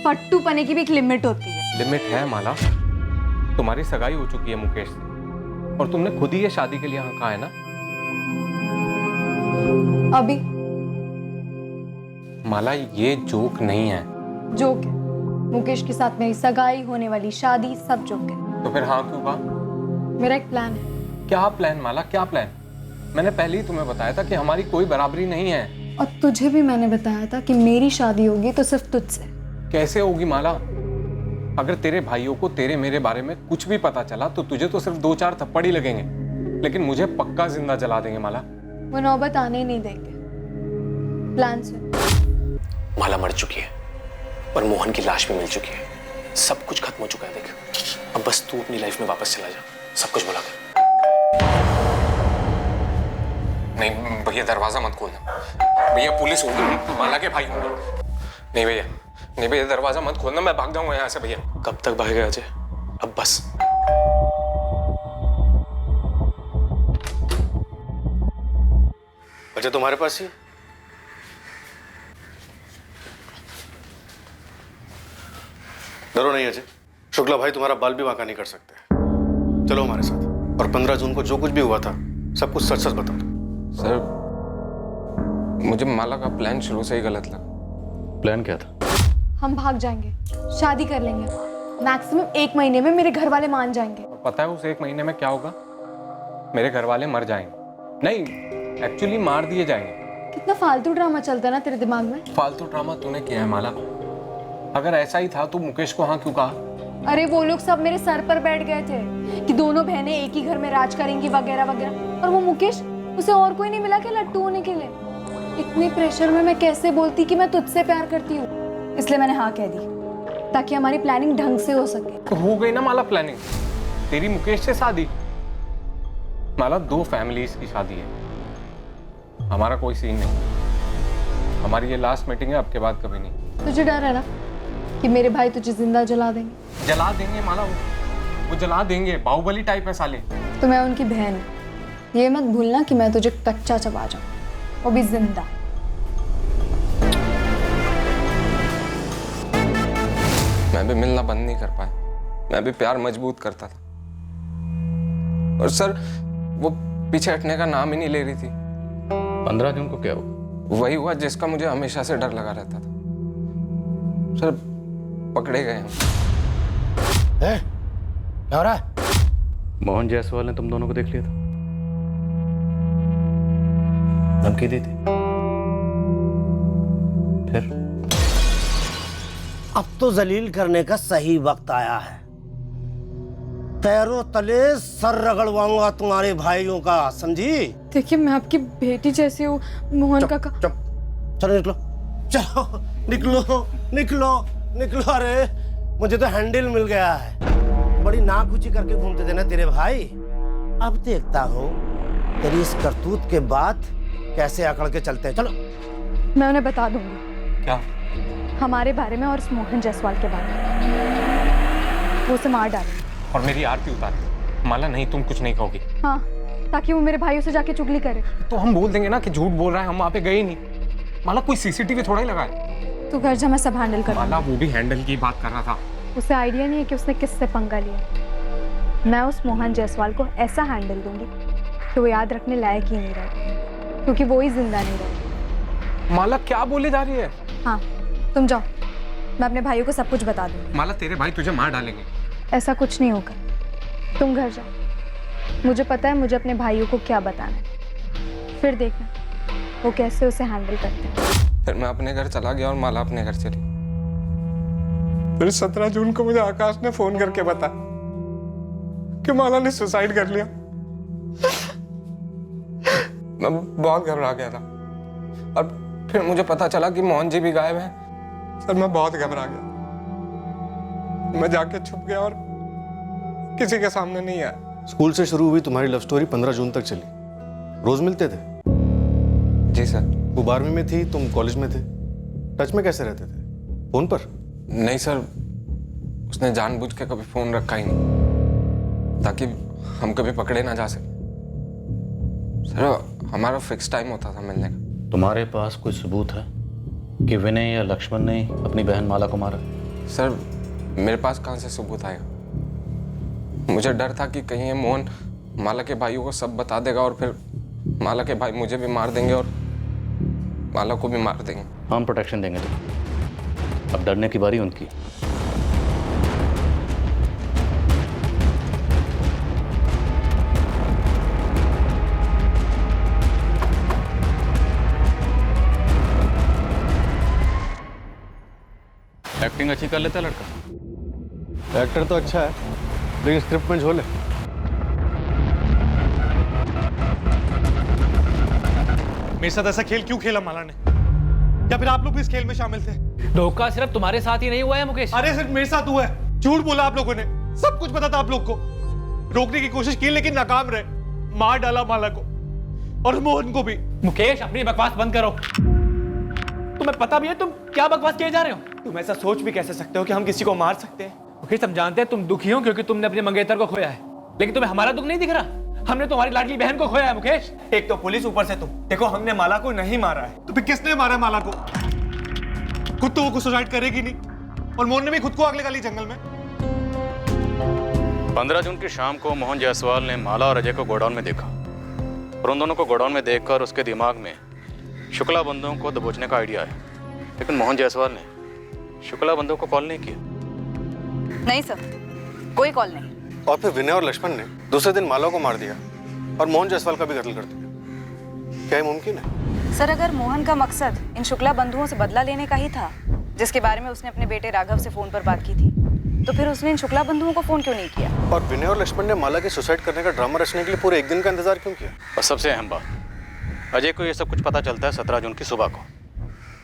फट्टू पने की भी एक लिमिट होती है। लिमिट है माला। तुम्हारी सगाई हो चुकी है मुकेश से और तुमने खुद ही ये शादी के लिए हाँ कहा है ना। अभी माला ये जोक नहीं है। जोक है। मुकेश के साथ मेरी सगाई, होने वाली शादी, सब जोक है। तो फिर हाँ क्यों कहा? मेरा एक प्लान है। क्या प्लान माला, क्या प्लान? मैंने पहले ही तुम्हें बताया था कि हमारी कोई बराबरी नहीं है। और तुझे भी मैंने बताया था कि मेरी शादी होगी तो सिर्फ तुझसे। कैसे होगी माला? अगर तेरे भाइयों को तेरे मेरे बारे में कुछ भी पता चला तो तुझे तो सिर्फ 2-4 थप्पड़ ही लगेंगे, लेकिन मुझे पक्का जिंदा जला देंगे माला। वो नौबत आने ही नहीं देंगे। प्लान से। माला मर चुकी है और मोहन की लाश भी मिल चुकी है। सब कुछ खत्म हो चुका है। देख, अब बस तू अपनी लाइफ में वापस चला जा, सब कुछ भुला कर। नहीं भैया, दरवाजा मत खोलना भैया, पुलिस होगी, माला के भाई होंगे। नहीं भैया, नहीं भैया, दरवाजा मत खोलना, मैं भाग जाऊंगा यहाँ से भैया। कब तक भागेगा अजय? अब बस। अजय तुम्हारे पास ही? डरो नहीं अजय, शुक्ला भाई तुम्हारा बाल भी बांका नहीं कर सकते। चलो हमारे साथ, और 15 जून को जो कुछ भी हुआ था सब कुछ सच सच बता दो। सर, मुझे माला का प्लान शुरू से ही गलत लगा। प्लान क्या था? हम भाग जाएंगे, शादी कर लेंगे, मैक्सिमम 1 महीने में मेरे घर वाले मान जाएंगे। पता है उस 1 महीने में क्या होगा? मेरे घर वाले मर जाएंगे। नहीं, एक्चुअली मार दिए जाएंगे। कितना फालतू ड्रामा चलता है ना तेरे दिमाग में। फालतू ड्रामा तूने किया है माला। अगर ऐसा ही था तो मुकेश को हाँ क्यों कहा? अरे वो लोग सब मेरे सर पर बैठ गए थे कि दोनों बहनें एक ही घर में राज करेंगी वगैरह वगैरह, और वो मुकेश, उसे और कोई नहीं मिला क्या लट्टू होने के लिए? इतने प्रेशर में मैं कैसे बोलती कि मैं तुझसे प्यार करती हूँ? इसलिए मैंने हाँ कह दी ताकि हमारी प्लानिंग ढंग से हो सके। तो हो गई ना माला प्लानिंग, तेरी मुकेश से शादी। माला 2 फैमिलीज की शादी है, हमारा कोई सीन नहीं। हमारी ये लास्ट मीटिंग है, अब के बाद कभी नहीं। तुझे डर है ना कि मेरे भाई तुझे जिंदा जला देंगे? जला देंगे माला, वो जला देंगे। बाहुबली टाइप है साले। तो मैं उनकी बहन हूँ, ये मत भूलना कि मैं तुझे कच्चा चबा जाऊँ, वो भी जिंदा। मैं भी मिलना बंद नहीं कर पाया, मैं भी प्यार मजबूत करता था। और सर, वो पीछे हटने का नाम ही नहीं ले रही थी। 15 जून को क्या हुआ? वही हुआ जिसका मुझे हमेशा से डर लगा रहता था। सर, पकड़े गए हम। क्या हो रहा है? मोहन जायसवाल ने तुम दोनों को देख लिया था, धमकी दी थी। फिर अब तो जलील करने का सही वक्त आया है। पैरों तले सर रगड़वाऊंगा तुम्हारे भाइयों का, समझी? देखिए, मैं आपकी बेटी जैसी हूँ। मोहन का चलो निकलो, चलो निकलो निकलो निकलो। अरे मुझे तो हैंडल मिल गया है। बड़ी नाक ऊंची करके घूमते थे ना तेरे भाई, अब देखता हूँ तेरी इस करतूत के बाद कैसे अकड़ के चलते हैं। चलो मैं उन्हें बता दूंगी क्या? हमारे बारे में और उस मोहन जायसवाल के बारे में। वो उसे मार डालेंगे और मेरी आरती उतार। माला नहीं, तुम कुछ नहीं कहोगी। हाँ, ताकि वो मेरे भाइयों से जाके चुगली करे। तो हम बोल देंगे ना कि झूठ बोल रहा है, हम वहाँ पे गए ही नहीं। माला कोई सीसीटीवी थोड़ा ही लगाए। तू घर जा, मैं सब हैंडल कर। माला वो भी हैंडल की बात कर रहा था। उसे आइडिया नहीं है कि उसने किससे पंगा लिया। मैं उस मोहन जायसवाल को ऐसा हैंडल दूंगी कि वो याद रखने लायक ही नहीं रहा, क्योंकि वो ही जिंदा नहीं रहा। माला क्या बोले जा रही है? हाँ, तुम जाओ, मैं अपने भाइयों को सब कुछ बता दूंगी। माला तेरे भाई तुझे मार डालेंगे। ऐसा कुछ नहीं होगा, तुम घर जाओ। मुझे पता है मुझे अपने भाइयों को क्या बताना है, फिर देखना वो कैसे उसे हैंडल करते हैं। फिर मैं अपने घर चला गया और माला अपने घर चली। फिर 17 जून को मुझे आकाश ने फोन करके बताया कि माला ने सुसाइड कर लिया। मैं बहुत घबरा गया था और फिर मुझे पता चला कि मोहन जी भी गायब हैं। सर मैं बहुत घबरा गया। मैं जाके छुप गया और किसी के सामने नहीं आया। स्कूल से शुरू हुई तुम्हारी लव स्टोरी 15 जून तक चली। रोज मिलते थे? जी सर। वो 12वीं में थी, तुम कॉलेज में थे। टच में कैसे रहते थे? फोन पर? नहीं सर, उसने जानबूझ के कभी फोन रखा ही नहीं ताकि हम कभी पकड़े ना जा सके। सर हमारा फिक्स टाइम होता था मिलने का। तुम्हारे पास कोई सबूत है कि विनय या लक्ष्मण ने अपनी बहन माला को मारा? सर मेरे पास कहाँ से सबूत आएगा? मुझे डर था कि कहीं ये मोहन माला के भाइयों को सब बता देगा और फिर माला के भाई मुझे भी मार देंगे और माला को भी मार देंगे। हम प्रोटेक्शन देंगे तुम्हें। अब डरने की बारी उनकी। एक्टिंग अच्छी कर लेता लड़का। एक्टर तो अच्छा है, लेकिन स्क्रिप्ट में झोल है। मेरे साथ ऐसा खेल क्यों खेला माला ने? या फिर आप लोग भी इस खेल में शामिल थे? धोखा सिर्फ तुम्हारे साथ ही नहीं हुआ है मुकेश। अरे सिर्फ मेरे साथ हुआ है। झूठ बोला आप लोगों ने। सब कुछ पता था आप लोग को। रोकने की कोशिश की लेकिन नाकाम रहे। मार डाला माला को और मोहन को भी। मुकेश अपनी बकवास बंद करो। तुम्हें पता भी है तुम क्या बकवास किए जा रहे हो? तुम ऐसा सोच भी कैसे सकते हो कि हम किसी को मार सकते हैं? मुकेश हम जानते हैं तुम दुखी हो क्योंकि तुमने अपने मंगेतर को खोया है, लेकिन तुम्हें हमारा दुख नहीं दिख रहा? हमने तुम्हारी लाडली बहन को खोया है मुकेश। एक तो पुलिस, ऊपर से तुम। देखो हमने माला को नहीं मारा है। तो फिर किसने मारा है माला को? खुद तो वो सुसाइड करेगी नहीं और मोहन ने भी खुद को आग लगा ली जंगल में। 15 जून की शाम को मोहन जायसवाल ने माला और अजय को गोडाउन में देखा और उन दोनों को गोडाउन में देखकर उसके दिमाग में शुक्ला बंधुओं को दबोचने का आइडिया आया, लेकिन मोहन जायसवाल ने शुक्ला बंधुओं को कॉल नहीं किया। नहीं सर, कोई कॉल नहीं। और फिर विनय और लक्ष्मण ने दूसरे दिन माला को मार दिया और मोहन जायसवाल का भी कत्ल कर दिया। क्या ये मुमकिन है? सर अगर मोहन का मकसद इन शुक्ला बंधुओं से बदला लेने का ही था, जिसके बारे में उसने अपने बेटे राघव से फोन पर बात की थी, तो फिर उसने इन शुक्ला बंधुओं को फोन क्यों नहीं किया? और विनय और लक्ष्मण ने माला के सुसाइड करने का ड्रामा रचने के लिए पूरे एक दिन का इंतजार क्यों किया? और सबसे अहम बात, अजय को ये सब कुछ पता चलता है 17 जून की सुबह को।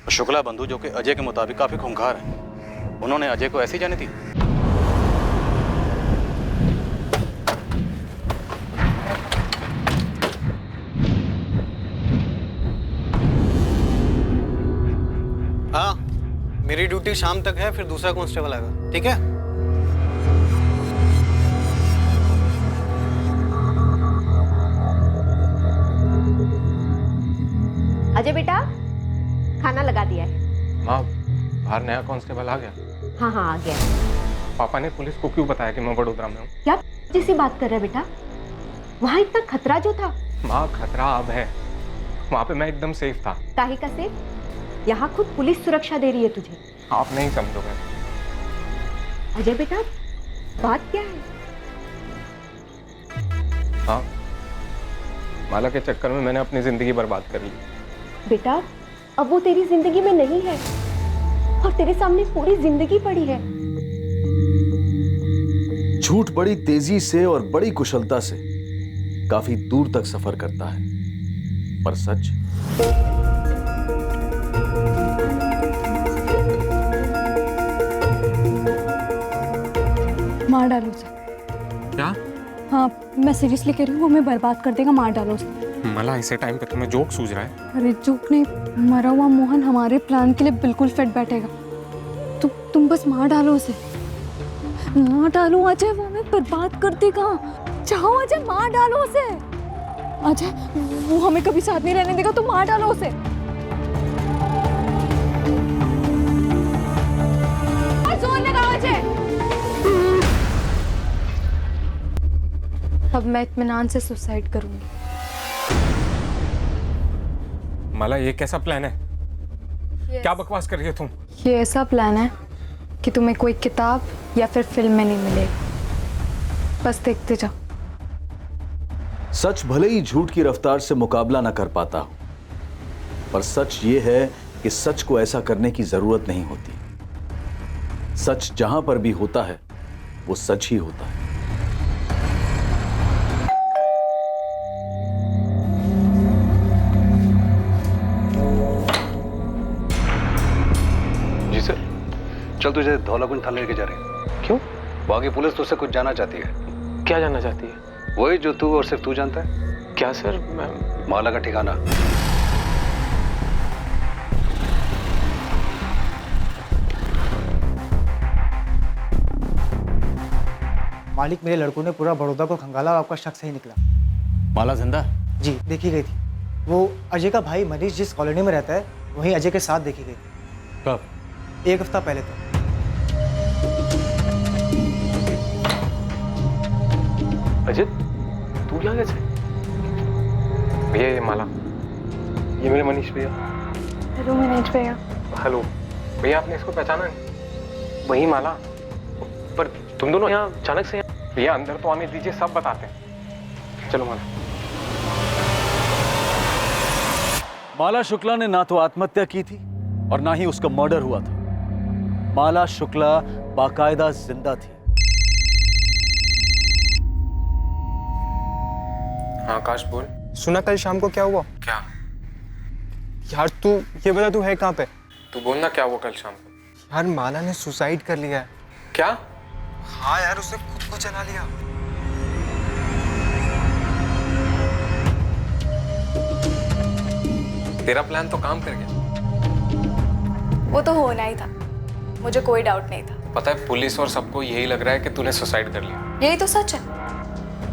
और शुक्ला बंधु जो कि अजय के मुताबिक काफी खूंखार हैं, उन्होंने अजय को ऐसी जाने दी। हाँ, मेरी ड्यूटी शाम तक है, फिर दूसरा कांस्टेबल आएगा। ठीक है? अजय बेटा, खाना लगा दिया है। माँ, बाहर नया कांस्टेबल आ गया। हाँ हाँ आ गया। पापा ने पुलिस को क्यों बताया कि मैं वडोदरा में हूँ? क्या जैसी बात कर रहे बेटा? वहाँ इतना खतरा जो था। माँ खतरा अब है, वहाँ पे मैं एकदम सेफ था। काहे का सेफ? यहाँ खुद पुलिस सुरक्षा दे रही है तुझे। आप नहीं समझोगे। अजय बेटा, बात क्या है? हाँ, माला के चक्कर में मैंने अपनी जिंदगी बर्बाद कर ली। बेटा, अब वो तेरी जिंदगी में नहीं है और तेरे सामने पूरी जिंदगी पड़ी है। झूठ बड़ी तेजी से और बड़ी कुशलता से काफी दूर तक सफर करता है, पर सच मार डालो उसे। क्या? हाँ, मैं सीरियसली कह रही हूँ, वो हमें बर्बाद कर देगा। मार डालो उसे। माला ऐसे टाइम पे तुम्हें जोक सूझ रहा है? अरे जोक नहीं, मरा हुआ मोहन हमारे प्लान के लिए बिल्कुल फिट बैठेगा। तुम बस मार डालो उसे, मार डालो अजय, वो हमें बर्बाद कर देगा। जाओ अजय, मार डालो उसे। अजय, वो हमें कभी साथ नहीं रहने देगा, तो मार डालो उसे। जोर लगाओ अजय। अब मैं इत्मीनान से सुसाइड करूंगी। माला, ये कैसा प्लान है? क्या बकवास कर रही है तुम? ये ऐसा प्लान है कि तुम्हें कोई किताब या फिर फिल्म में नहीं मिलेगा, बस देखते जाओ। सच भले ही झूठ की रफ्तार से मुकाबला ना कर पाता हो, पर सच ये है कि सच को ऐसा करने की जरूरत नहीं होती। सच जहां पर भी होता है वो सच ही होता है। जी सर, चल तुझे धौलाकुंज थाने लेके जा रहे हैं। क्यों? वहां की पुलिस तुझसे कुछ जानना चाहती है। क्या जानना चाहती है? वही जो तू और सिर्फ तू जानता है। क्या सर? माला का ठिकाना। मालिक, मेरे लड़कों ने पूरा बड़ौदा को खंगाला और आपका शक सही निकला। माला जिंदा? जी, देखी गई थी। वो अजय का भाई मनीष जिस कॉलोनी में रहता है, वहीं अजय के साथ देखी गई। कब? 1 हफ्ता पहले तक। अजय, तू यहाँ कैसे? भैया, ये माला, ये मेरे मनीष भैया। हेलो मनीष भैया। हेलो भैया, आपने इसको पहचाना नहीं? वही माला। पर तुम दोनों यहाँ अचानक से? भैया अंदर तो आने दीजिए, सब बताते हैं। चलो माला। माला शुक्ला ने ना तो आत्महत्या की थी और ना ही उसका मर्डर हुआ था। माला शुक्ला बाकायदा जिंदा थी। हाँ आकाश, बोल। सुना कल शाम को क्या हुआ? क्या? यार तू ये बता, तू है कहाँ पे? तू बोलना क्या हुआ कल शाम को। यार माला ने सुसाइड कर लिया है। क्या? हाँ यार, उसने खुद को जला लिया। तेरा प्लान तो काम कर गया। वो तो होना ही था, मुझे कोई डाउट नहीं था। पता है, पुलिस और सबको यही लग रहा है कि तूने सुसाइड कर लिया। यही तो सच है,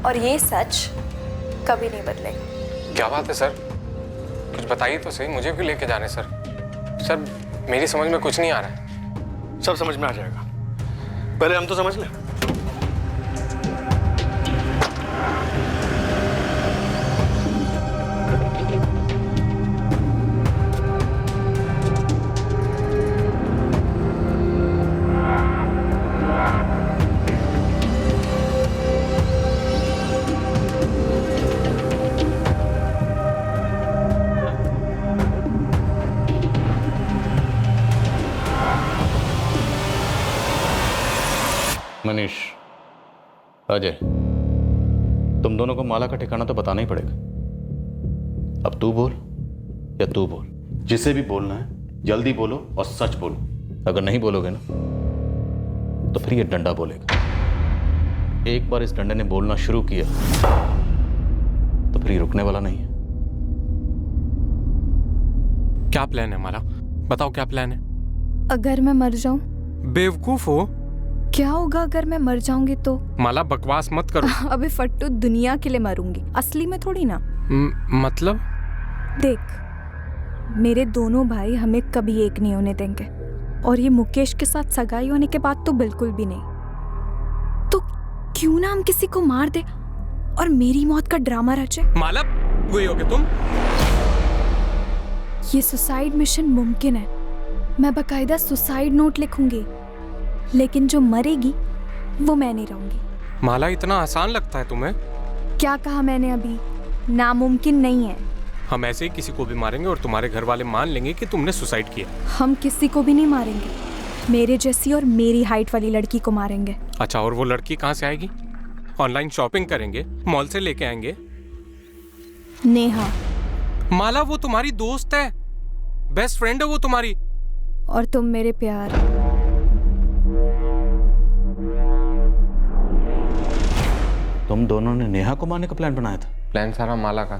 और ये सच कभी नहीं बदलेगा। क्या बात है सर? कुछ बताइए तो सही, मुझे क्यों लेके जाने सर? सर, मेरी समझ में कुछ नहीं आ रहा है। सब समझ में आ जाएगा, पहले हम तो समझ लें। मनीष, अजय, तुम दोनों को माला का ठिकाना तो बताना ही पड़ेगा। अब तू बोल या तू बोल, जिसे भी बोलना है जल्दी बोलो और सच बोलो। अगर नहीं बोलोगे ना तो फिर ये डंडा बोलेगा। एक बार इस डंडे ने बोलना शुरू किया तो फिर ये रुकने वाला नहीं है। क्या प्लान है माला? बताओ क्या प्लान है? अगर मैं मर जाऊं? बेवकूफ हो। क्या होगा अगर मैं मर जाऊंगी तो? माला बकवास मत करो। अबे फट्टू, दुनिया के लिए मरूंगी, असली में थोड़ी ना। मतलब? देख, मेरे दोनों भाई हमें कभी एक नहीं होने देंगे, और ये मुकेश के साथ सगाई होने के बाद तो बिल्कुल भी नहीं। तो क्यों ना हम किसी को मार दे और मेरी मौत का ड्रामा रचे। माला, वही होगे तुम? ये सुसाइड मिशन मुमकिन है। मैं बकायदा सुसाइड नोट लिखूंगी, लेकिन जो मरेगी वो मैं नहीं रहूंगी। माला, इतना आसान लगता है तुम्हें? क्या कहा मैंने अभी? नामुमकिन नहीं है। हम ऐसे ही किसी को भी मारेंगे और तुम्हारे घर वाले मान लेंगे कि तुमने सुसाइड किया। हम किसी को भी नहीं मारेंगे, मेरे जैसी और मेरी हाइट वाली लड़की को मारेंगे। अच्छा, और वो लड़की कहाँ से आएगी? ऑनलाइन शॉपिंग करेंगे, मॉल से लेके आएंगे। नेहा। माला, वो तुम्हारी दोस्त है, बेस्ट फ्रेंड है वो तुम्हारी। और तुम मेरे प्यार। तुम दोनों ने नेहा को मारने का प्लान बनाया था? प्लान सारा माला का।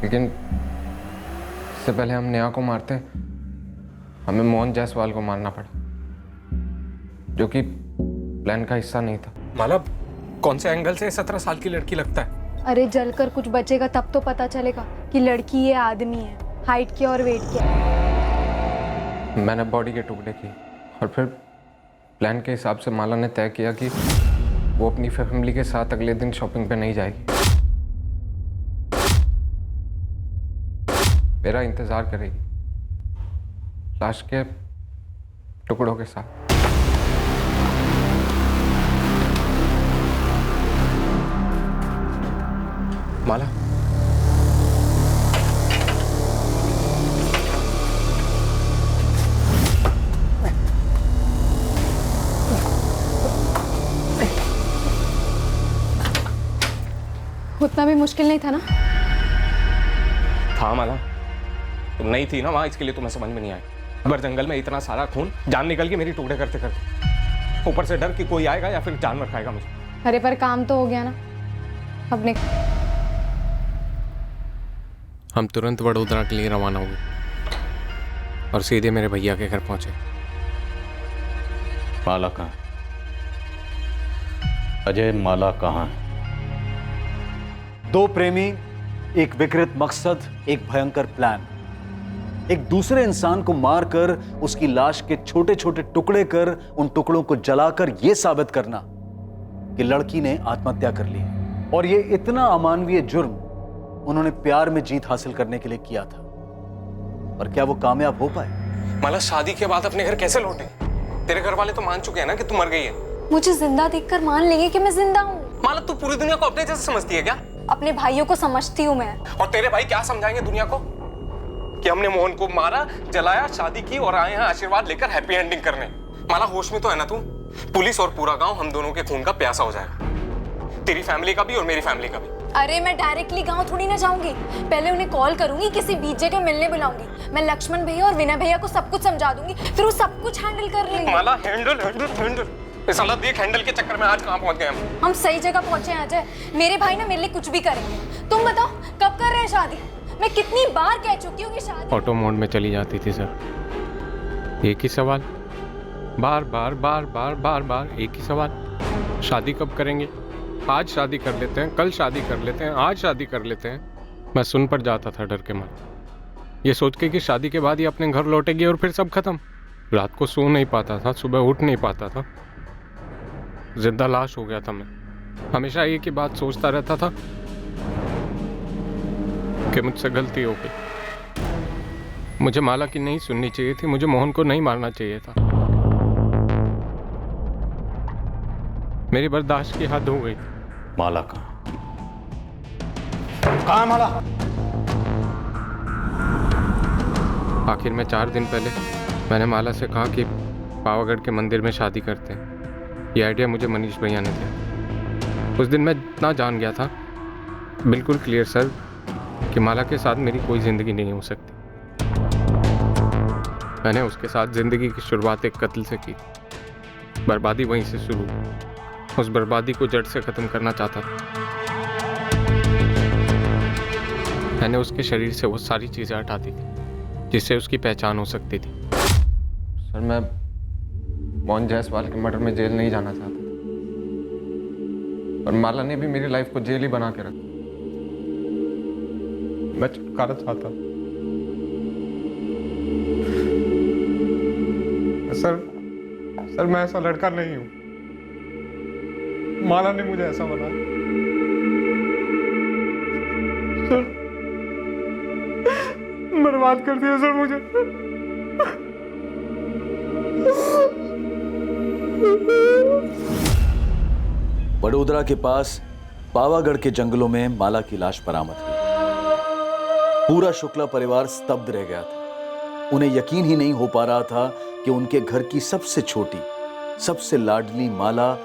लेकिन इससे पहले हम नेहा को मारते हमें मोहन जायसवाल को मारना पड़ा, जो कि प्लान का हिस्सा नहीं था। माला, कौन से एंगल से 17 साल की लड़की लगता है? अरे जलकर कुछ बचेगा तब तो पता चलेगा कि लड़की है आदमी है, हाइट क्या और वेट क्या है। मैंने बॉडी के टुकड़े किए और फिर प्लान के हिसाब से माला ने तय किया कि वो अपनी फैमिली के साथ अगले दिन शॉपिंग पे नहीं जाएगी, मेरा इंतजार करेगी लाश के टुकड़ों के साथ। माला, उतना भी मुश्किल नहीं था ना? था माला, तुम नहीं थी ना वहां, इसके लिए तुम्हें समझ में नहीं आया। अगर जंगल में इतना सारा खून, जान निकल गई मेरी टुकड़े करते करते, ऊपर से डर कि कोई आएगा या फिर जानवर खाएगा मुझे। अरे पर काम तो हो गया ना अपने। हम तुरंत वडोदरा के लिए रवाना हुए और सीधे मेरे भैया के घर पहुंचे। माला कहाँ? अजय, माला कहाँ है? दो प्रेमी, एक विकृत मकसद, एक भयंकर प्लान। एक दूसरे इंसान को मारकर उसकी लाश के छोटे छोटे टुकड़े कर उन टुकड़ों को जलाकर यह साबित करना कि लड़की ने आत्महत्या कर ली। और यह इतना अमानवीय जुर्म उन्होंने प्यार में जीत हासिल करने के लिए किया था। और क्या वो कामयाब हो पाए? माला, शादी के बाद अपने घर कैसे लौटे? तेरे घर वाले तो मान चुके हैं ना कि तू मर गई है। मुझे जिंदा देखकर मान लेंगे कि मैं जिंदा हूँ। माला, तू पूरी दुनिया को अपने जैसे समझती है क्या? अपने भाइयों को समझती हूँ मैं। और तेरे भाई क्या समझाएंगे दुनिया को कि हमने मोहन को मारा, जलाया, शादी की और आए हैं आशीर्वाद लेकर हैप्पी एंडिंग करने। माला, होश में तो है ना तू? पुलिस और पूरा गांव हम दोनों के खून का प्यासा हो जाएगा, तेरी फैमिली का भी और मेरी फैमिली का भी। अरे मैं डायरेक्टली गांव थोड़ी ना जाऊंगी, पहले उन्हें कॉल करूंगी, किसी बीच जगह मिलने बुलाऊंगी। मैं लक्ष्मण भैया और विनय भैया को सब कुछ समझा दूंगी, फिर वो सब कुछ हैंडल कर लेंगे। माला, हैंडल हैंडल हैंडल, साला देख हैंडल के चक्कर में आज कहां पहुंच गए हम सही जगह पहुंचे हैं अजय। मेरे भाई ना मेरे लिए कुछ भी करेंगे। तुम बताओ कब कर रहे हैं शादी? मैं कितनी बार कह चुकी हूँ कि शादी। ऑटो मोड में चली जाती थी सर, एक ही सवाल, बार बार बार बार बार बार एक ही सवाल, शादी कब करेंगे? आज शादी कर लेते हैं, कल शादी कर लेते हैं, आज शादी कर लेते हैं। मैं सुन पर जाता था डर के मारे, ये सोच के कि शादी के बाद ये अपने घर लौटेगी और फिर सब खत्म। रात को सो नहीं पाता था, सुबह उठ नहीं पाता था, जिंदा लाश हो गया था मैं। हमेशा एक ही बात सोचता रहता था कि मुझसे गलती हो गई, मुझे माला की नहीं सुननी चाहिए थी, मुझे मोहन को नहीं मारना चाहिए था। मेरी बर्दाश्त की हद हो गई। माला कहाँ? कहाँ है माला? आखिर में 4 दिन पहले मैंने माला से कहा कि पावागढ़ के मंदिर में शादी करते हैं। ये आइडिया मुझे मनीष भैया ने दिया। उस दिन मैं इतना जान गया था, बिल्कुल क्लियर सर, कि माला के साथ मेरी कोई ज़िंदगी नहीं हो सकती। मैंने उसके साथ ज़िंदगी की शुरुआत एक कत्ल से की, बर्बादी वहीं से शुरू हुई। उस बर्बादी को जड़ से ख़त्म करना चाहता था। मैंने उसके शरीर से वो सारी चीज़ें हटा दी जिससे उसकी पहचान हो सकती थी। सर, मैं मोहन जायसवाल के मर्डर में जेल नहीं जाना चाहता, और माला ने भी मेरी लाइफ को जेल ही बना के रखा। मैं छुटकारा चाहता। सर, मैं ऐसा लड़का नहीं हूं। माला ने मुझे ऐसा बनाया। सर, बर्बाद कर दिया सर मुझे। वडोदरा के पास पावागढ़ के जंगलों में माला की लाश बरामद हुई। पूरा शुक्ला परिवार स्तब्ध रह गया था। उन्हें यकीन ही नहीं हो पा रहा था कि उनके घर की सबसे छोटी, सबसे लाडली माला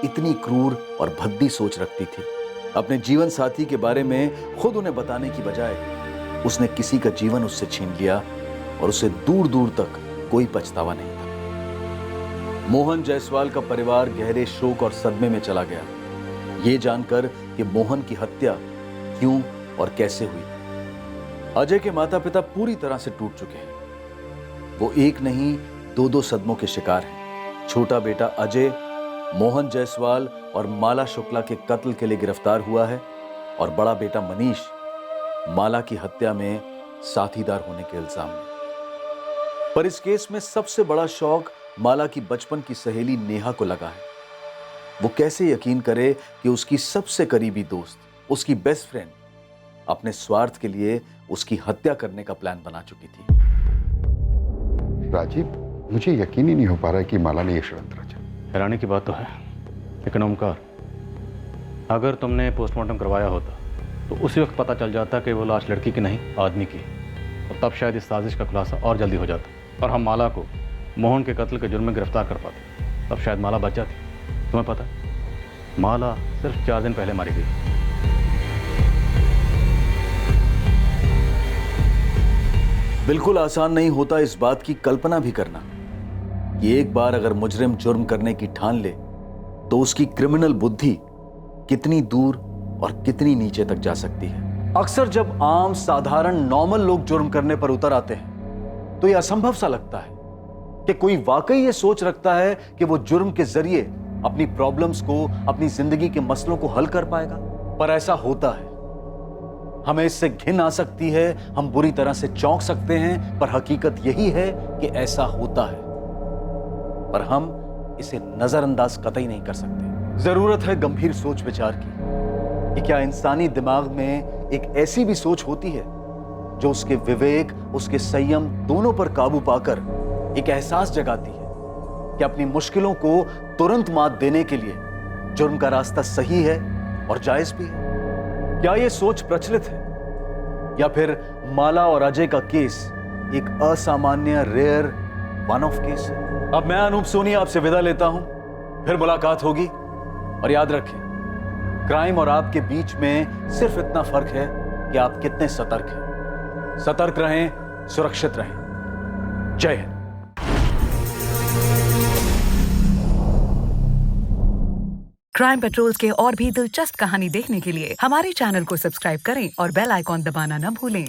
इतनी क्रूर और भद्दी सोच रखती थी। अपने जीवन साथी के बारे में खुद उन्हें बताने की बजाय उसने किसी का जीवन उससे छीन लिया, और उसे दूर दूर तक कोई पछतावा नहीं था। मोहन जायसवाल का परिवार गहरे शोक और सदमे में चला गया, ये जानकर कि मोहन की हत्या क्यों और कैसे हुई। अजय के माता पिता पूरी तरह से टूट चुके हैं। वो एक नहीं दो दो सदमों के शिकार हैं। छोटा बेटा अजय मोहन जायसवाल और माला शुक्ला के कत्ल के लिए गिरफ्तार हुआ है और बड़ा बेटा मनीष माला की हत्या में साथीदार होने के इल्जाम में। पर इस केस में सबसे बड़ा शौक माला की बचपन की सहेली नेहा को लगा है। वो कैसे यकीन करे कि उसकी सबसे करीबी दोस्त, उसकी बेस्ट फ्रेंड, अपने स्वार्थ के लिए उसकी हत्या करने का प्लान बना चुकी थी। राजीव, मुझे यकीन ही नहीं हो पा रहा है कि माला ने यह षड्यंत्र रचा। हैरानी की बात तो है, लेकिन ओमकार, अगर तुमने पोस्टमार्टम करवाया होता तो उसी वक्त पता चल जाता कि वो लाश लड़की की नहीं आदमी की है, और तब शायद इस साजिश का खुलासा और जल्दी हो जाता और हम माला को मोहन के कत्ल के जुर्म में गिरफ्तार कर पाते। तब शायद माला बच जाती। तुम्हें पता है, माला सिर्फ 4 दिन पहले मारी गई। बिल्कुल आसान नहीं होता इस बात की कल्पना भी करना कि एक बार अगर मुजरिम जुर्म करने की ठान ले तो उसकी क्रिमिनल बुद्धि कितनी दूर और कितनी नीचे तक जा सकती है। अक्सर जब आम साधारण नॉर्मल लोग जुर्म करने पर उतर आते हैं तो यह असंभव सा लगता है कि कोई वाकई ये सोच रखता है कि वो जुर्म के जरिए अपनी प्रॉब्लम्स को, अपनी जिंदगी के मसलों को हल कर पाएगा। पर ऐसा होता है। हमें इससे घिन आ सकती है, हम बुरी तरह से चौंक सकते हैं, पर हकीकत यही है कि ऐसा होता है। पर हम इसे नजरअंदाज कतई नहीं कर सकते। जरूरत है गंभीर सोच विचार की कि क्या इंसानी दिमाग में एक ऐसी भी सोच होती है जो उसके विवेक, उसके संयम दोनों पर काबू पाकर एक एहसास जगाती है कि अपनी मुश्किलों को तुरंत मात देने के लिए जुर्म का रास्ता सही है और जायज भी है। क्या यह सोच प्रचलित है या फिर माला और अजय का केस एक असामान्य, रेयर, वन ऑफ केस है? अब मैं अनूप सोनी आपसे विदा लेता हूं, फिर मुलाकात होगी। और याद रखें, क्राइम और आपके बीच में सिर्फ इतना फर्क है कि आप कितने सतर्क हैं। सतर्क रहें, सुरक्षित रहें। जय हिंद। क्राइम पेट्रोल्स के और भी दिलचस्प कहानी देखने के लिए हमारे चैनल को सब्सक्राइब करें और बेल आइकॉन दबाना न भूलें।